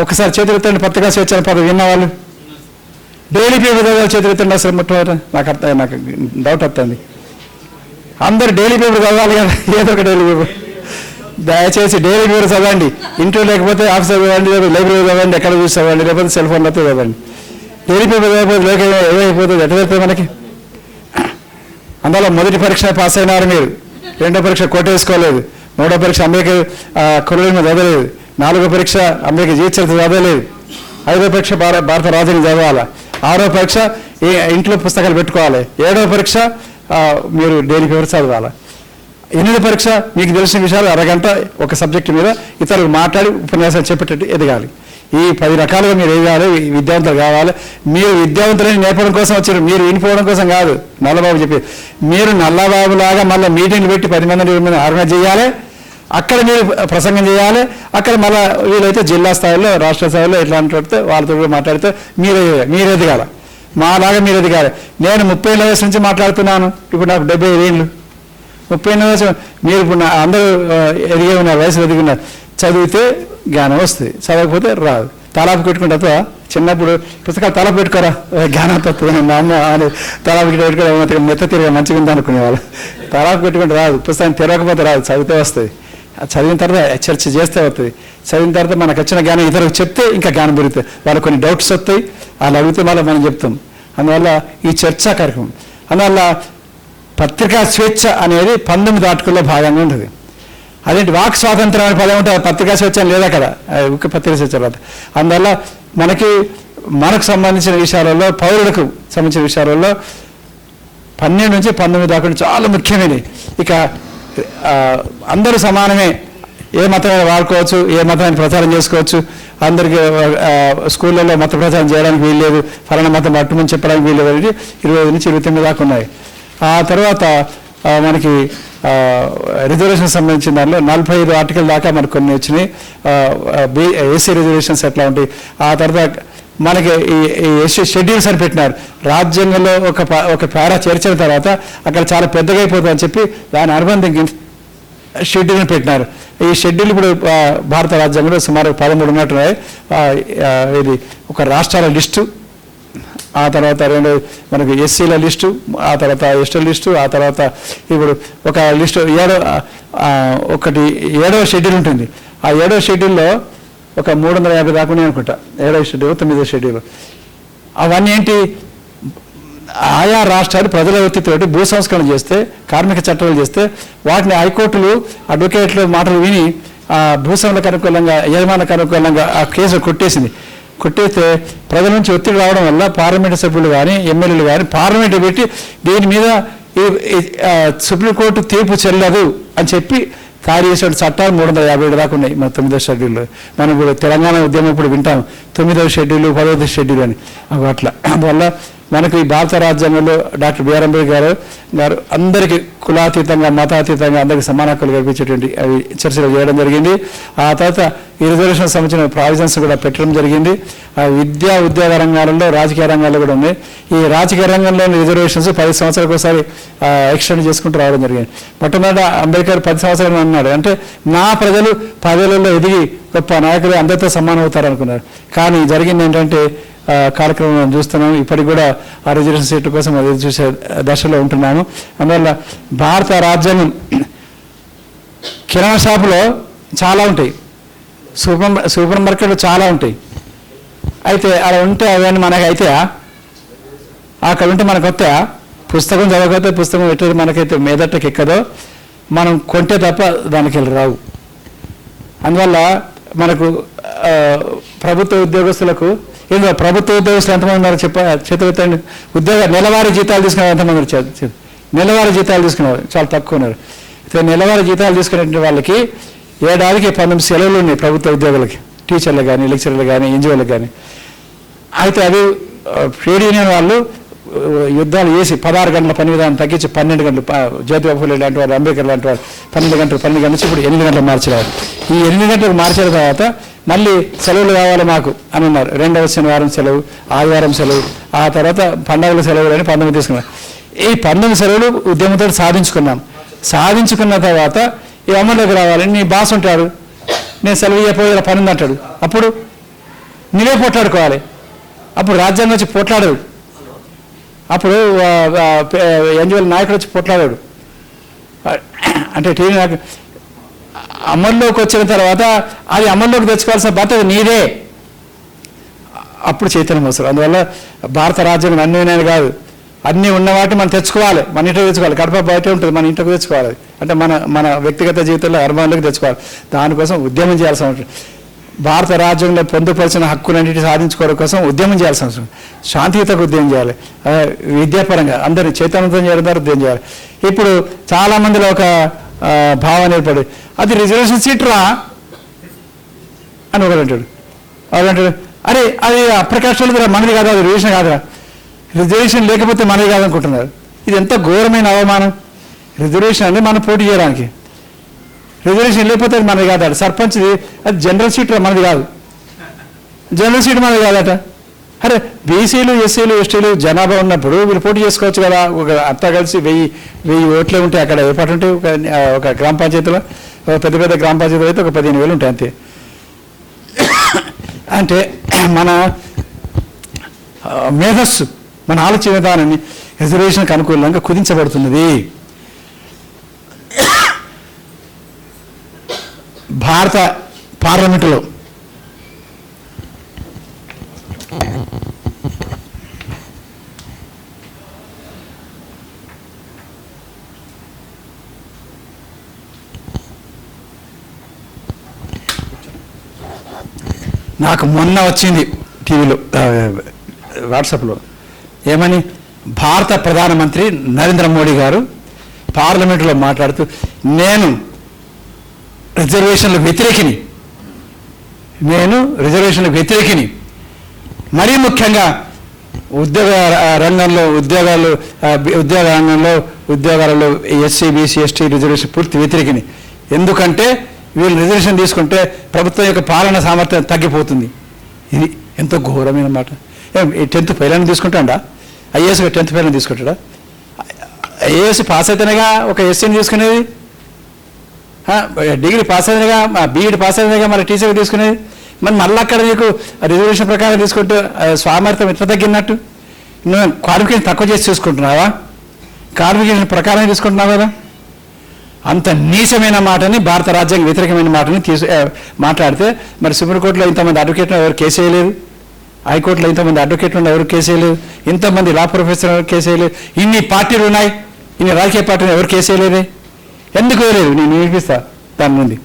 ఒకసారి చేతులెత్తండి, పత్రికా స్వేచ్ఛ అని పదవి విన్న వాళ్ళు. డైలీ పేపర్ చదవాలి, చేతులెత్తండి. అసలు మొట్టమొదట నాకు డౌట్ వస్తుంది. అందరు డైలీ పేపర్ చదవాలి కదా, ఏదో ఒక డైలీ పేపర్. దయచేసి డైలీ పేపర్ చదవండి. ఇంట్లో లేకపోతే ఆఫీసర్ చదవండి, లైబ్రరీ చదవండి, ఎక్కడ చూసి చదవండి, లేకపోతే సెల్ ఫోన్లో చదవండి. డైలీ పేపర్ చదవకపోతే లేక ఏమైపోతుంది, ఎట్లా వెళ్తుంది మనకి. అందులో మొదటి పరీక్ష పాస్ అయినారు మీరు, 2వ పరీక్ష కొట్టేసుకోలేదు, 3వ పరీక్ష అమెరికా కొలువుని చదవలేదు, 4వ పరీక్ష అమెరికా జీవిత చదవలేదు, 5వ పరీక్ష భారత రాజ్యాంగం చదవాలి, 6వ పరీక్ష ఇంట్లో పుస్తకాలు పెట్టుకోవాలి, 7వ పరీక్ష మీరు డైలీ పేపర్ చదవాలి, 8వ పరీక్ష మీకు తెలిసిన విషయాలు అరగంట ఒక సబ్జెక్టు మీద ఇతరులకు మాట్లాడి ఉపన్యాసాలు చెప్పేటట్టు ఎదగాలి. ఈ 10 రకాలుగా మీరు ఎదగాలి, విద్యావంతులు కావాలి. మీరు విద్యావంతులని నేర్పడం కోసం వచ్చారు, మీరు వినిపోవడం కోసం కాదు. నల్లబాబు చెప్పి మీరు నల్లబాబు లాగా మళ్ళీ మీటింగ్లు పెట్టి 10 మంది 20 మంది ఆర్గనైజ్ చేయాలి, అక్కడ మీరు ప్రసంగం చేయాలి, అక్కడ మళ్ళీ వీలైతే జిల్లా స్థాయిలో, రాష్ట్ర స్థాయిలో ఇట్లాంటి వాళ్ళతో కూడా మాట్లాడితే మీరు ఎదగాల, మాలాగా మీరు ఎదగాలి. నేను 30 ఏళ్ళ వయసు నుంచి మాట్లాడుతున్నాను, ఇప్పుడు నాకు 75 ఏళ్ళు. 30 ఏళ్ళ వయసు మీరు ఇప్పుడు అందరూ ఎదిగే ఉన్నారు, వయసులో ఎదిగి ఉన్నారు. చదివితే జ్ఞానం వస్తుంది, చదవకపోతే రాదు. తలాపు పెట్టుకుంటే తప్ప చిన్నప్పుడు పుస్తకాలు తలాపు పెట్టుకోరా జ్ఞానం తత్వం మా అమ్మ అని తలాపు పెట్టుకోవడం మెత్త తిరిగి మంచిగా ఉంది అనుకునేవాళ్ళు. తలాపు పెట్టుకుంటే రాదు, పుస్తకం తిరగకపోతే రాదు, చదివితే వస్తుంది. చదివిన తర్వాత చర్చ చేస్తే వస్తుంది. చదివిన తర్వాత మనకు వచ్చిన జ్ఞానం ఇతరులకు చెప్తే ఇంకా జ్ఞానం పెరుగుతుంది. వాళ్ళకి కొన్ని డౌట్స్ వస్తాయి, వాళ్ళు అడిగితే మళ్ళీ మనం చెప్తాం. అందువల్ల ఈ చర్చా కార్యక్రమం, అందువల్ల పత్రికా స్వేచ్ఛ అనేది 19 ఆర్టికల్లో భాగంగా ఉంటుంది. అదేంటి వాక్ స్వాతంత్రం అనే పదం ఉంటుంది, పత్రికా స్వేచ్ఛ లేదా కదా, ఒక పత్రికా స్వేచ్ఛ తర్వాత. అందువల్ల మనకు సంబంధించిన విషయాలలో, పౌరులకు సంబంధించిన విషయాలలో 12 నుంచి 19 దాకా చాలా ముఖ్యమైనవి. ఇక అందరూ సమానమే, ఏ మతమైనా వాడుకోవచ్చు, ఏ మతమైన ప్రచారం చేసుకోవచ్చు, అందరికీ స్కూళ్ళల్లో మత ప్రచారం చేయడానికి వీల్లేదు, ఫలానా మతం అట్టుమని చెప్పడానికి వీల్లేదు అనేది 25 నుంచి 29 దాకా ఉన్నాయి. ఆ తర్వాత మనకి రిజర్వేషన్ సంబంధించిన దానిలో 45 ఆర్టికల్ దాకా మనకు కొన్ని వచ్చినాయి. ఏసీ రిజర్వేషన్స్ ఎట్లా ఉంటాయి. ఆ తర్వాత మనకి ఈ ఎస్సీ షెడ్యూల్స్ అని పెట్టినారు. రాజ్యాంగంలో ఒక పారా చేర్చిన తర్వాత అక్కడ చాలా పెద్దగా అయిపోతుందని చెప్పి దాని అనుబంధంగా షెడ్యూల్ని పెట్టినారు. ఈ షెడ్యూల్ ఇప్పుడు భారత రాజ్యాంగంలో సుమారు 13 ఉన్నట్టున్నాయి. ఇది ఒక రాష్ట్రాల లిస్టు, ఆ తర్వాత 2 మనకి ఎస్సీల లిస్టు, ఆ తర్వాత ఎస్టీల లిస్టు, ఆ తర్వాత ఇప్పుడు ఒక లిస్టు 7వ షెడ్యూల్ ఉంటుంది. ఆ 7వ షెడ్యూల్లో ఒక 350 దాకా ఉన్నాయి అనుకుంటా. 7వ షెడ్యూల్, 9వ షెడ్యూల్. అవన్నీ ఏంటి, ఆయా రాష్ట్రాలు ప్రజల ఒత్తిడితోటి భూ సంస్కరణ చేస్తే, కార్మిక చట్టాలు చేస్తే వాటిని హైకోర్టులు అడ్వకేట్లు మాటలు విని భూస్వాములకు అనుకూలంగా, యజమానులకు అనుకూలంగా ఆ కేసు కొట్టేస్తే ప్రజల నుంచి ఒత్తిడి రావడం వల్ల పార్లమెంటు సభ్యులు కానీ ఎమ్మెల్యేలు కానీ పార్లమెంటు పెట్టి దీని మీద సుప్రీంకోర్టు తీర్పు చెల్లదు అని చెప్పి తయారు చేసిన చట్టాలు 357 దాకా ఉన్నాయి మన 9వ షెడ్యూల్లో. మనం ఇప్పుడు తెలంగాణ ఉద్యమం ఇప్పుడు వింటాం 9వ షెడ్యూల్ 10వ షెడ్యూల్ అని. అట్లా అందువల్ల మనకు ఈ భారత రాజ్యాంగంలో డాక్టర్ బిఆర్ అంబేద్కర్ గారు అందరికీ కులాతీతంగా మతాతీతంగా అందరికీ సమాన హక్కులు కల్పించేటువంటి అవి చర్చలు చేయడం జరిగింది. ఆ తర్వాత ఈ రిజర్వేషన్ సంబంధించిన ప్రావిజన్స్ కూడా పెట్టడం జరిగింది. విద్యా ఉద్యోగ రంగాలలో, రాజకీయ రంగాల్లో కూడా ఉన్నాయి. ఈ రాజకీయ రంగంలోని రిజర్వేషన్స్ 10 సంవత్సరాలకు ఒకసారి ఎక్స్టెండ్ చేసుకుంటూ రావడం జరిగింది. మొట్టమొదట అంబేద్కర్ 10 సంవత్సరాలు అన్నాడు. అంటే నా ప్రజలు 10ఏళ్లలో ఎదిగి గొప్ప నాయకులు అందరితో సమానం అవుతారు అనుకున్నారు. కానీ జరిగింది ఏంటంటే కార్యక్రమం చూస్తున్నాం. ఇప్పటికి కూడా ఆ రిజర్వేషన్ సీట్ల కోసం ఎదురు చూసే దశలో ఉంటున్నాము. అందువల్ల భారత రాజ్యాంగం కిరాణా షాపులో చాలా ఉంటాయి, సూపర్ మార్కెట్లు చాలా ఉంటాయి. అయితే అలా ఉంటే అవన్నీ మనకి అవుతాయా? అక్కడ ఉంటే మనకు వస్తాయా? పుస్తకం చదవకపోతే పుస్తకం ఎట్టు మనకైతే మెదటకి ఎక్కదో మనం కొంటే తప్ప దానికి వెళ్ళి రావు. అందువల్ల మనకు ప్రభుత్వ ఉద్యోగస్తులకు ప్రభుత్వ ఉద్యోగస్తులు ఎంతమంది ఉన్నారు చేతులెత్తండి. నెలవారీ జీతాలు తీసుకునే ఎంతమంది ఉన్నారు? నెలవారీ జీతాలు తీసుకున్నారు చాలా తక్కువ ఉన్నారు. అయితే నెలవారీ జీతాలు తీసుకునే వాళ్ళకి ఏడాదికి 19 సెలవులు ఉన్నాయి ప్రభుత్వ ఉద్యోగులకి, టీచర్లు కానీ లెక్చరర్లు కానీ ఎన్జిఓలకు కానీ. అయితే అది ట్రేడ్ యూనియన్ వాళ్ళు యుద్ధాలు చేసి 16 గంటల పని విధానం తగ్గించి 12 గంటలు, జ్యోతిబా ఫులే లాంటి వారు, అంబేద్కర్ లాంటి వారు 12 గంటల నుంచి ఇప్పుడు 8 గంటలు మార్చేవారు. ఈ 8 గంటలకు మార్చిన తర్వాత మళ్ళీ సెలవులు కావాలి మాకు అని ఉన్నారు. 2వ శనివారం సెలవు, ఆదివారం సెలవు, ఆ తర్వాత పండుగల సెలవులు అని 19 తీసుకున్నారు. ఈ 19 సెలవులు ఉద్యమంతో సాధించుకున్న తర్వాత ఈ అమల్లోకి రావాలి. నీ బాస్ ఉంటాడు, నేను సెలవు ఇవ్వకపోతే పని ఉందంటాడు. అప్పుడు నీవే పోట్లాడుకోవాలి. అప్పుడు రాజ్యాంగం వచ్చి పోట్లాడాడు. అప్పుడు ఎన్జిఓల నాయకుడు వచ్చి పోట్లాడాడు. అంటే టీవీ నాకు అమల్లోకి వచ్చిన తర్వాత అది అమల్లోకి తెచ్చుకోవాల్సిన బాధ్యత నీదే. అప్పుడు చైతన్యం అవసరం. అందువల్ల భారత రాజ్యాంగం అన్నీ ఉన్నాయని కాదు, అన్నీ ఉన్నవాటి మనం తెచ్చుకోవాలి. మన ఇంటికి తెచ్చుకోవాలి. కడప బయట ఉంటుంది, మన ఇంటికి తెచ్చుకోవాలి. అంటే మన వ్యక్తిగత జీవితంలో అనుభవంలోకి తెచ్చుకోవాలి. దానికోసం ఉద్యమం చేయాల్సిన అవసరం. భారత రాజ్యంలో పొందుపరిచిన హక్కులన్నిటి సాధించుకోవడం కోసం ఉద్యమం చేయాల్సిన అవసరం. శాంతియుతకు ఉద్యమం చేయాలి. విద్యాపరంగా అందరినీ చైతన్యవంతం చేయడం ద్వారా ఉద్యమం చేయాలి. ఇప్పుడు చాలామందిలో ఒక భావన ఏర్పడి అది రిజర్వేషన్ సీట్ రా అని ఒకడంటాడు. అరే అది అప్రకాశాలు మనది కాదు, అది రిజర్వేషన్ కాదురా. రిజర్వేషన్ లేకపోతే మనది కాదనుకుంటున్నారు. ఇది ఎంత ఘోరమైన అవమానం. రిజర్వేషన్ అనేది మనం పోటీ చేయడానికి, రిజర్వేషన్ లేకపోతే అది మనది కాదట. సర్పంచ్ది అది జనరల్ సీట్ మనది కాదు, జనరల్ సీట్ మనది కాదట. అరే బీసీలు ఎస్సీలు ఎస్టీలు జనాభా ఉన్నప్పుడు వీళ్ళు పోటీ చేసుకోవచ్చు కదా. ఒక అంతా కలిసి 1000 ఓట్లే ఉంటాయి అక్కడ. ఏ పాటు ఉంటాయి ఒక గ్రామ పంచాయతీలో, పెద్ద గ్రామ పంచాయతీలో అయితే ఒక 15,000 ఉంటాయి అంతే. అంటే మన మేధస్సు, మన ఆలోచన విధానాన్ని రిజర్వేషన్కి అనుకూలంగా కుదించబడుతున్నది. భారత పార్లమెంటులో నాకు మొన్న వచ్చింది టీవీలో, వాట్సాప్లో, ఏమని భారత ప్రధానమంత్రి నరేంద్ర మోడీ గారు పార్లమెంటులో మాట్లాడుతూ నేను రిజర్వేషన్ల వ్యతిరేకిని, నేను రిజర్వేషన్లకు వ్యతిరేకిని. మరీ ముఖ్యంగా ఉద్యోగ రంగంలో ఉద్యోగాలలో ఎస్సీ బీసీ ఎస్టీ రిజర్వేషన్ పూర్తి వ్యతిరేకిని. ఎందుకంటే వీళ్ళు రిజర్వేషన్ తీసుకుంటే ప్రభుత్వం యొక్క పాలన సామర్థ్యం తగ్గిపోతుంది. ఇది ఎంతో ఘోరమైన మాట. 10th ఫెయిల్ తీసుకుంటాడా? ఐఏఎస్ 10th ఫెయిల్ తీసుకుంటాడా? ఐఏఎస్ పాస్ అయితేనేగా ఒక ఎస్సీని తీసుకునేది, డిగ్రీ పాస్ అయితేనేగా, బీఈడి పాస్ అయితేనేగా మరి టీచర్గా తీసుకునేది. మరి మళ్ళీ అక్కడ నీకు రిజర్వేషన్ ప్రకారం తీసుకుంటే స్వామర్థ్యం ఎట్లా తగ్గినట్టు? నువ్వు క్వాలిఫికేషన్ తక్కువ చేసి చూసుకుంటున్నావా? క్వాలిఫికేషన్ ప్రకారం తీసుకుంటున్నావు కదా. అంత నీచమైన మాటని, భారత రాజ్యాంగ వ్యతిరేకమైన మాటని మాట్లాడితే మరి సుప్రీంకోర్టులో ఇంతమంది అడ్వకేట్లు ఎవరు కేసు వేయలేదు, హైకోర్టులో ఇంతమంది అడ్వకేట్లు ఎవరు కేసు వేయలేదు, ఇంతమంది లా ప్రొఫెసర్ ఎవరు కేసు వేయలేదు, ఇన్ని పార్టీలు ఉన్నాయి, ఇన్ని రాజకీయ పార్టీలు ఎవరు కేసు వేయలేదే? ఎందుకు వేయలేదు? నేను వినిపిస్తా దాని నుండి.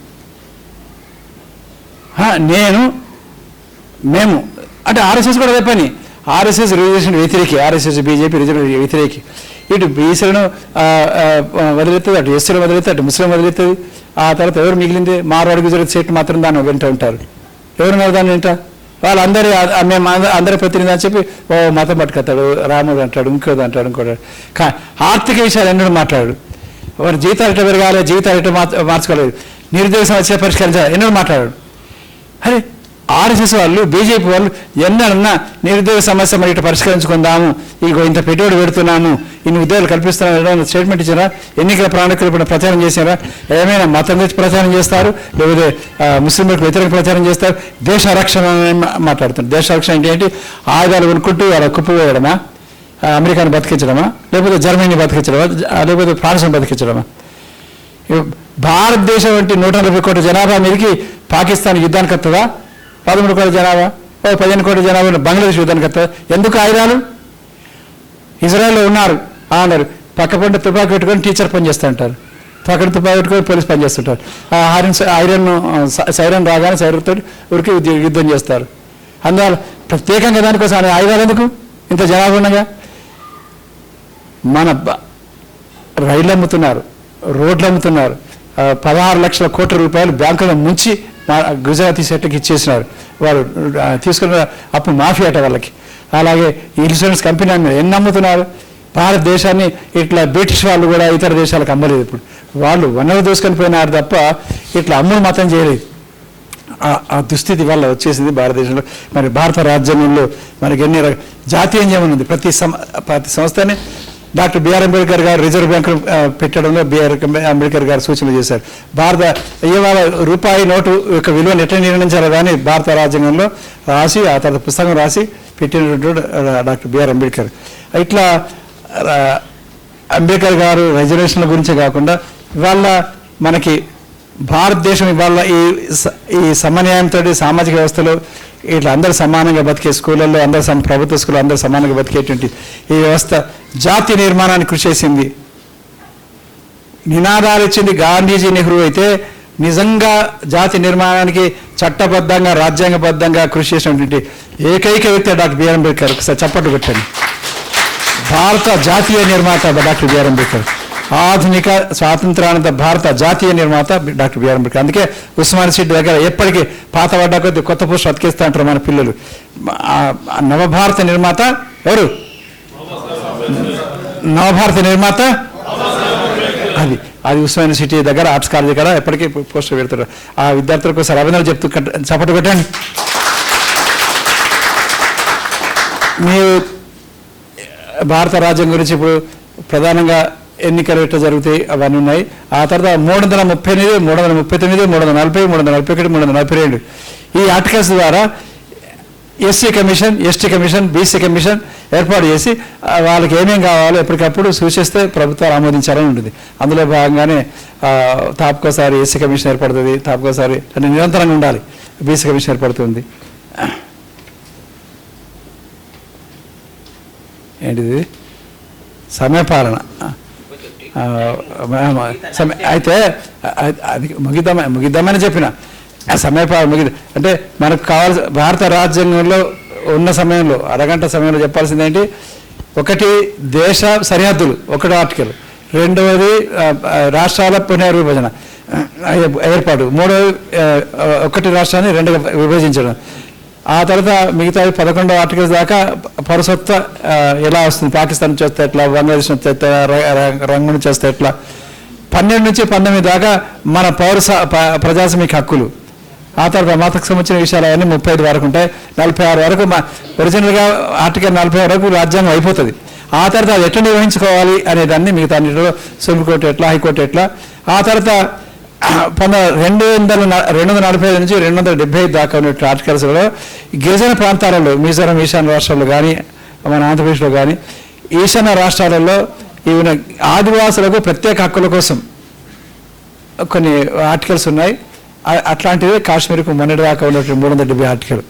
మేము అంటే ఆర్ఎస్ఎస్ కూడా అదే పని. ఆర్ఎస్ఎస్ రిజర్వేషన్ వ్యతిరేకి, ఆర్ఎస్ఎస్ బీజేపీ రిజర్వేషన్ వ్యతిరేకి. ఇటు బీసీలను వదిలేస్తుంది, అటు ఎస్సీలను వదిలేస్తుంది, అటు ముస్లిం వదిలేస్తుంది. ఆ తర్వాత ఎవరు మిగిలింది? మార్వాడి గుజరాత్ సీట్ మాత్రం దాన్ని వెంట ఉంటారు. ఎవరున్నారు దాన్ని వెంట? వాళ్ళందరి మేము అందరి ప్రతినిధి అని చెప్పి మతం పట్టుకొస్తాడు, రాముడు అంటాడు, ఇంకోది అంటాడు, ఇంకోటి. ఆర్థిక విషయాలు ఎన్నడూ మాట్లాడు. వారి జీతాలు ఎట్లా పెరగాలి, జీతాలు ఎట్లా మార్చుకోలేదు, నిరుద్యోగ సమస్య పరిష్కరించాలి ఎన్నడూ మాట్లాడాడు. అరే ఆర్ఎస్ఎస్ వాళ్ళు, బీజేపీ వాళ్ళు ఎన్నడన్నా నిరుద్యోగ సమస్య మరి ఇట్లా పరిష్కరించుకుందాము, ఇగో ఇంత పెట్టుబడి పెడుతున్నాము, ఇన్ని ఉద్యోగాలు కల్పిస్తున్నాము స్టేట్మెంట్ ఇచ్చారా? ఎన్నికల ప్రణాళికలు ప్రచారం చేశారా? ఏమైనా మతం గురించి ప్రచారం చేస్తారు, లేకపోతే ముస్లింలకు వ్యతిరేక ప్రచారం చేస్తారు. దేశ రక్షణ మాట్లాడుతున్నారు. దేశ రక్షణ ఏంటి? ఆయుధాలు కొనుక్కుంటూ వాళ్ళ కుప్పవేయడమా, అమెరికాను బతికించడమా, లేకపోతే జర్మనీని బతికించడమా, లేకపోతే ఫ్రాన్స్ను బతికించడమా? భారతదేశం వంటి 140 కోట్ల జనాభా మీదకి పాకిస్తాన్ యుద్ధానికి వస్తుందా? 13 కోట్ల జనాభా, 15 కోట్ల జనాభా బంగ్లాదేశ్ యుద్ధానికి వస్తుందా? ఎందుకు ఆయుధాలు? ఇజ్రాయెల్లో ఉన్నారు అన్నారు, పక్క పంట తుపాకీ పెట్టుకొని టీచర్ పని చేస్తూ ఉంటారు, పక్కన తుపాకీ పెట్టుకొని పోలీస్ పని చేస్తుంటారు. సైరన్ రాగానే సైరన్తో ఉరికి యుద్ధం చేస్తారు. అందువల్ల ప్రత్యేకంగా దానికోసం ఆయుధాలు ఎందుకు? ఇంత జనాభా ఉండగా మన రైళ్ళు అమ్ముతున్నారు, రోడ్లు అమ్ముతున్నారు, 16 లక్షల కోట్ల రూపాయలు బ్యాంకులో ముంచి గుజరాతీ సెట్కి ఇచ్చేసినారు. వారు తీసుకున్న అప్పు మాఫీ అట వాళ్ళకి. అలాగే ఇన్సూరెన్స్ కంపెనీ ఎన్ని అమ్ముతున్నారు? భారతదేశాన్ని ఇట్లా బ్రిటిష్ వాళ్ళు కూడా ఇతర దేశాలకు అమ్మలేదు. ఇప్పుడు వాళ్ళు వనరు దోసుకొని పోయినారు తప్ప ఇట్లా అమ్ములు మాత్రం చేయలేదు. ఆ దుస్థితి వల్ల వచ్చేసింది భారతదేశంలో. మరి భారత రాజ్యాంగంలో మనకి ఎన్ని జాతీయ నియమం ఉంది. ప్రతి సంస్థని డాక్టర్ బిఆర్ అంబేద్కర్ గారు రిజర్వ్ బ్యాంకు పెట్టడంలో బిఆర్ అంబేద్కర్ గారు సూచనలు చేశారు. ఇవాళ రూపాయి నోటు యొక్క విలువను ఎట్లా నిర్ణయించాలో కానీ భారత రాజ్యాంగంలో రాసి, ఆ తర్వాత పుస్తకం రాసి పెట్టినటువంటి డాక్టర్ బిఆర్ అంబేద్కర్. ఇట్లా అంబేద్కర్ గారు రిజర్వేషన్ల గురించే కాకుండా ఇవాళ మనకి భారతదేశం ఇవాళ ఈ సమన్యాయంతో సామాజిక వ్యవస్థలో ఇట్లా అందరూ సమానంగా బతికే స్కూళ్ళల్లో, అందరూ ప్రభుత్వ స్కూల్లో అందరూ సమానంగా బతికేటువంటి ఈ వ్యవస్థ జాతి నిర్మాణానికి కృషి చేసింది. నినాదాలు ఇచ్చింది గాంధీజీ, నెహ్రూ అయితే నిజంగా జాతి నిర్మాణానికి చట్టబద్ధంగా రాజ్యాంగబద్ధంగా కృషి చేసినటువంటి ఏకైక వ్యక్తి డాక్టర్ బిఆర్ అంబేద్కర్. ఒకసారి చప్పట్లు పెట్టండి. భారత జాతీయ నిర్మాత డాక్టర్ బిఆర్ అంబేద్కర్. ఆధునిక స్వాతంత్రానంత భారత జాతీయ నిర్మాత డాక్టర్ బిఆర్ అంబేద్కర్. అందుకే ఉస్మాన్ సీట్ దగ్గర ఎప్పటికీ పాత పడ్డ కొద్ది కొత్త పోస్టులు అతికిస్తూ ఉంటారు మన పిల్లలు. నవభారత నిర్మాత ఎవరు? నవభారత నిర్మాత అది ఉస్మాన్ యూనివర్సిటీ దగ్గర ఆర్ట్స్ కాలేజీ దగ్గర ఎప్పటికీ పోస్టర్ పెడతారు. ఆ విద్యార్థులకు ఒకసారి అభినందనలు చెప్తూ చప్పట్లు పెట్టండి. మీరు భారత రాజ్యం గురించి ఇప్పుడు ప్రధానంగా ఎన్నికలు ఎట్లా జరుగుతాయి అవన్నీ ఉన్నాయి. ఆ తర్వాత 338, 339, 340, 341, 342 ఈ ఆర్టికల్స్ ద్వారా SC commission, ST commission, BC commission ఏర్పాటు చేసి వాళ్ళకి ఏమేం కావాలో ఎప్పటికప్పుడు సూచిస్తే ప్రభుత్వాలు ఆమోదించాలని ఉంటుంది. అందులో భాగంగానే తాపకోసారి ఎస్సీ కమిషన్ ఏర్పడుతుంది, తాపకోసారి అంటే నిరంతరంగా ఉండాలి బీసీ కమిషన్ ఏర్పడుతుంది. ఏంటిది? సమయపాలన. అయితే అది ముగిద్దామని చెప్పిన సమయపాలన అంటే మనకు కావాల్సిన భారత రాజ్యాంగంలో ఉన్న సమయంలో అరగంట సమయంలో చెప్పాల్సింది ఏంటి? ఒకటి దేశ సరిహద్దులు, ఒకటి ఆర్టికల్. రెండవది రాష్ట్రాల పునర్విభజన. ఏర్పాటు. మూడవది ఒకటి రాష్ట్రాన్ని రెండుగా విభజించడం. ఆ తర్వాత మిగతా 11 ఆర్టికల్స్ దాకా పౌరసత్వ ఎలా వస్తుంది, పాకిస్తాన్ నుంచి వస్తే ఎట్లా, బంగ్లాదేశ్ నుంచి వస్తే, రంగు నుంచి వస్తే ఎట్లా, 12 నుంచి 19 దాకా మన ప్రజాస్వామిక హక్కులు. ఆ తర్వాత మతకు సంబంధించిన విషయాలు అవన్నీ 35 వరకు ఉంటాయి. 46 వరకు ఒరిజినల్గా ఆర్టికల్ 40 వరకు రాజ్యాంగం అయిపోతుంది. ఆ తర్వాత అది ఎట్లా నిర్వహించుకోవాలి అనేదాన్ని మిగతా అన్నింటిలో సుప్రీంకోర్టు ఎట్లా, హైకోర్టు ఎట్లా. ఆ తర్వాత 245 నుంచి 275 దాకా ఉన్న ఆర్టికల్స్లో గిరిజన ప్రాంతాలలో మిజోరం ఈశాన్య రాష్ట్రాల్లో కానీ మన ఆంధ్రప్రదేశ్లో కానీ ఈశాన్య రాష్ట్రాలలో ఈవెన్ ఆదివాసులకు ప్రత్యేక హక్కుల కోసం కొన్ని ఆర్టికల్స్ ఉన్నాయి. అట్లాంటివి కాశ్మీర్కు మొన్నటి దాకా ఉన్నటువంటి 370 ఆర్టికల్.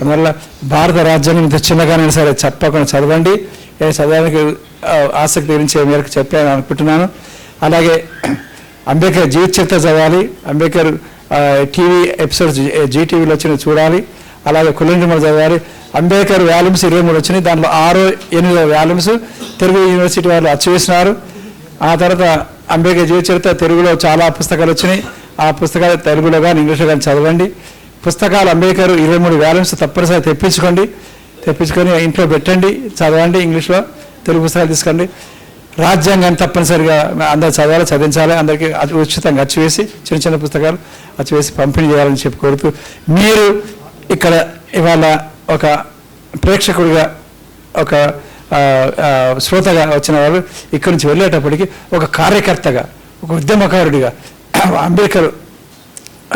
అందువల్ల భారత రాజ్యాంగం ఇంత చిన్నగానే సరే చెప్పకుండా చదవండి. చదవడానికి ఆసక్తి గురించి మేరకు చెప్పాను అనుకుంటున్నాను. అలాగే అంబేద్కర్ జీవిత చరిత్ర చదవాలి. అంబేద్కర్ టీవీ ఎపిసోడ్స్ జీటీవీలో వచ్చినవి చూడాలి. అలాగే కులంజమలు చదవాలి. అంబేద్కర్ వాల్యూమ్స్ 23 వచ్చినాయి. దాంట్లో 6-8 వాల్యూమ్స్ తెలుగు యూనివర్సిటీ వాళ్ళు అచ్చవేసినారు. ఆ తర్వాత అంబేద్కర్ జీవిత చరిత్ర తెలుగులో చాలా పుస్తకాలు వచ్చినాయి. ఆ పుస్తకాలు తెలుగులో కానీ ఇంగ్లీష్లో కానీ చదవండి. పుస్తకాలు అంబేద్కర్ 23 వాల్యూమ్స్ తప్పనిసరి తెప్పించుకొని ఇంట్లో పెట్టండి, చదవండి. ఇంగ్లీష్లో తెలుగు పుస్తకాలు తీసుకోండి. రాజ్యాంగాన్ని తప్పనిసరిగా అందరూ చదవాలి, చదివించాలి. అందరికీ ఉచితంగా అచ్చివేసి చిన్న చిన్న పుస్తకాలు అచ్చివేసి పంపిణీ చేయాలని చెప్పి కోరుతూ, మీరు ఇక్కడ ఇవాళ ఒక ప్రేక్షకుడిగా ఒక శ్రోతగా వచ్చిన వాళ్ళు ఇక్కడి నుంచి వెళ్ళేటప్పటికి ఒక కార్యకర్తగా, ఒక ఉద్యమకారుడిగా అంబేద్కర్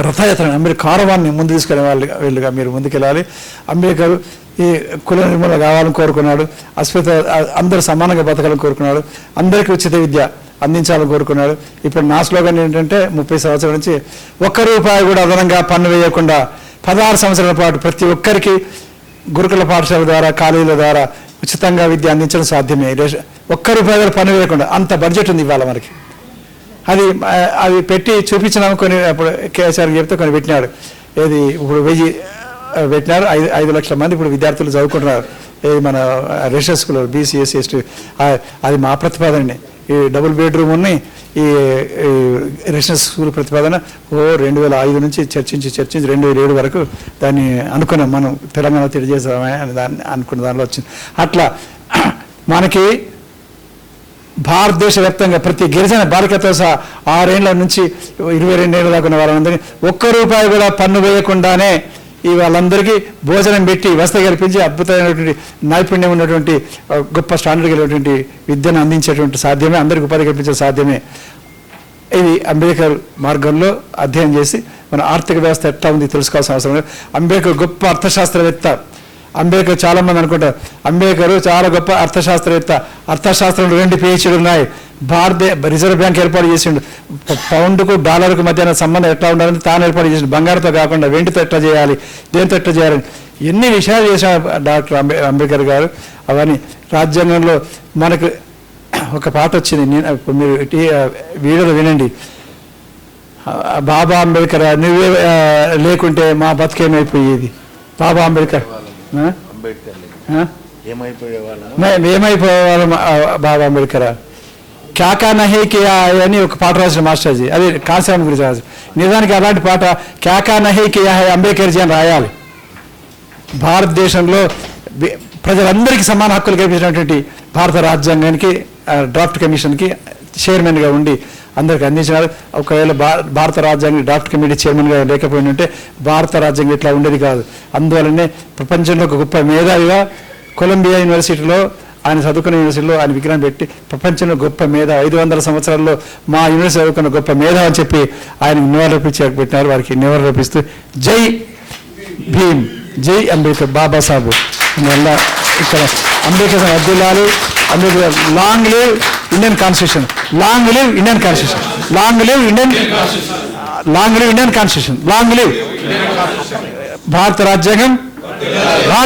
రథయాత్ర, అంబేద్కర్ కారవాన్ని ముందు తీసుకునే వీళ్ళుగా మీరు ముందుకెళ్ళాలి. అంబేద్కర్ ఈ కుల నిర్మూలన కావాలని కోరుకున్నాడు. అందరూ సమానంగా బతకాలని కోరుకున్నాడు. అందరికీ ఉచిత విద్య అందించాలని కోరుకున్నాడు. ఇప్పుడు నా స్లోగన్ ఏంటంటే 30 సంవత్సరాల నుంచి ₹1 కూడా అదనంగా పన్ను వేయకుండా 16 సంవత్సరాల పాటు ప్రతి ఒక్కరికి గురుకుల పాఠశాల ద్వారా, కాలేజీల ద్వారా ఉచితంగా విద్య అందించడం సాధ్యమే. ₹1 కూడా పన్ను వేయకుండా అంత బడ్జెట్ ఉంది ఇవాళ మనకి. అది పెట్టి చూపించినాము. కొన్ని అప్పుడు కేసీఆర్ చెప్తే కొన్ని పెట్టినాడు. ఏది ఇప్పుడు 1000 పెట్టినారు. 5 లక్షల మంది ఇప్పుడు విద్యార్థులు చదువుకుంటున్నారు. ఏది మన residence school BC SC ST. అది మా ప్రతిపాదనని. ఈ డబుల్ బెడ్రూమ్ ఉన్నాయి. ఈ రెసిడెన్స్ స్కూల్ ప్రతిపాదన 2005 నుంచి చర్చించి 2007 వరకు దాన్ని అనుకున్నాం. మనం తెలంగాణ తెలియజేసామే అని దాన్ని అనుకున్న దానిలో వచ్చింది. అట్లా మనకి భారతదేశ వ్యాప్తంగా ప్రతి గిరిజన బాలికతో సహా 6 ఏళ్ల నుంచి 22 ఏళ్ళ దాకా ఉన్న వాళ్ళందరినీ ₹1 కూడా పన్ను వేయకుండానే ఈ వాళ్ళందరికీ భోజనం పెట్టి వసతి కల్పించి అద్భుతమైనటువంటి నైపుణ్యం ఉన్నటువంటి గొప్ప స్టాండర్డ్ కలిగినటువంటి విద్యను అందించేటువంటి సాధ్యమే. అందరికీ ఉపాధి కల్పించే సాధ్యమే. ఇది అంబేద్కర్ మార్గంలో అధ్యయనం చేసి మన ఆర్థిక వ్యవస్థ ఎట్లా ఉంది తెలుసుకోవాల్సిన అవసరం లేదు. అంబేద్కర్ గొప్ప అర్థశాస్త్రవేత్త. అంబేద్కర్ చాలామంది అనుకుంటారు అంబేద్కర్ చాలా గొప్ప అర్థశాస్త్రవేత్త. అర్థశాస్త్రంలో 2 PhDలు ఉన్నాయి. రిజర్వ్ బ్యాంక్ ఏర్పాటు చేసిండు. పౌండ్కు డాలర్కు మధ్యాహ్న సంబంధం ఎట్లా ఉండాలని తాను ఏర్పాటు చేసిండు. బంగారంతో కాకుండా వెండితో ఎట్లా చేయాలి, దేంతో ఎట్లా చేయాలని ఎన్ని విషయాలు చేశారు డాక్టర్ అంబేద్కర్ గారు. అవన్నీ రాజ్యాంగంలో మనకు ఒక పాట వచ్చింది, మీరు వీడియోలో వినండి. బాబా అంబేద్కర్ నువ్వే లేకుంటే మా బతుకేమైపోయేది. బాబా అంబేద్కర్ ఏమైపోయేవాళ్ళం బాబా అంబేద్కర్. క్యాకా నహే కియా అని ఒక పాట రాసిన మాస్టర్జీ. అది కాన్సెప్ట్ గురించి రాసి. నిజానికి అలాంటి పాట క్యాకా నహే కియా హై అంబేద్కర్ జీ అని రాయాలి. భారతదేశంలో ప్రజలందరికీ సమాన హక్కులు కల్పించినటువంటి భారత రాజ్యాంగానికి డ్రాఫ్ట్ కమిషన్కి చైర్మన్గా ఉండి అందరికీ అందించినారు. ఒకవేళ భారత రాజ్యాంగ డ్రాఫ్ట్ కమిటీ చైర్మన్గా లేకపోయిందంటే భారత రాజ్యాంగం ఇట్లా ఉండేది కాదు. అందువల్లనే ప్రపంచంలో ఒక గొప్ప మేధావిగా కొలంబియా యూనివర్సిటీలో ఆయన చదువుకున్న యూనివర్సిటీలో ఆయన విగ్రహం పెట్టి ప్రపంచంలో గొప్ప మేధ 500 సంవత్సరాల్లో మా యూనివర్సిటీ చదువుకున్న గొప్ప మేధ అని చెప్పి ఆయనకు నివాళులర్పించి పెట్టినారు. వారికి నివాళులర్పిస్తూ జై భీమ్, జై అంబేద్కర్ బాబాసాహెబ్. అందువల్ల ఇక్కడ అంబేద్కర్ వర్ధిల్లాలి. Ambedkar long live Indian constitution, long live Indian constitution, long live Indian constitution, long live భారత రాజ్యాంగం.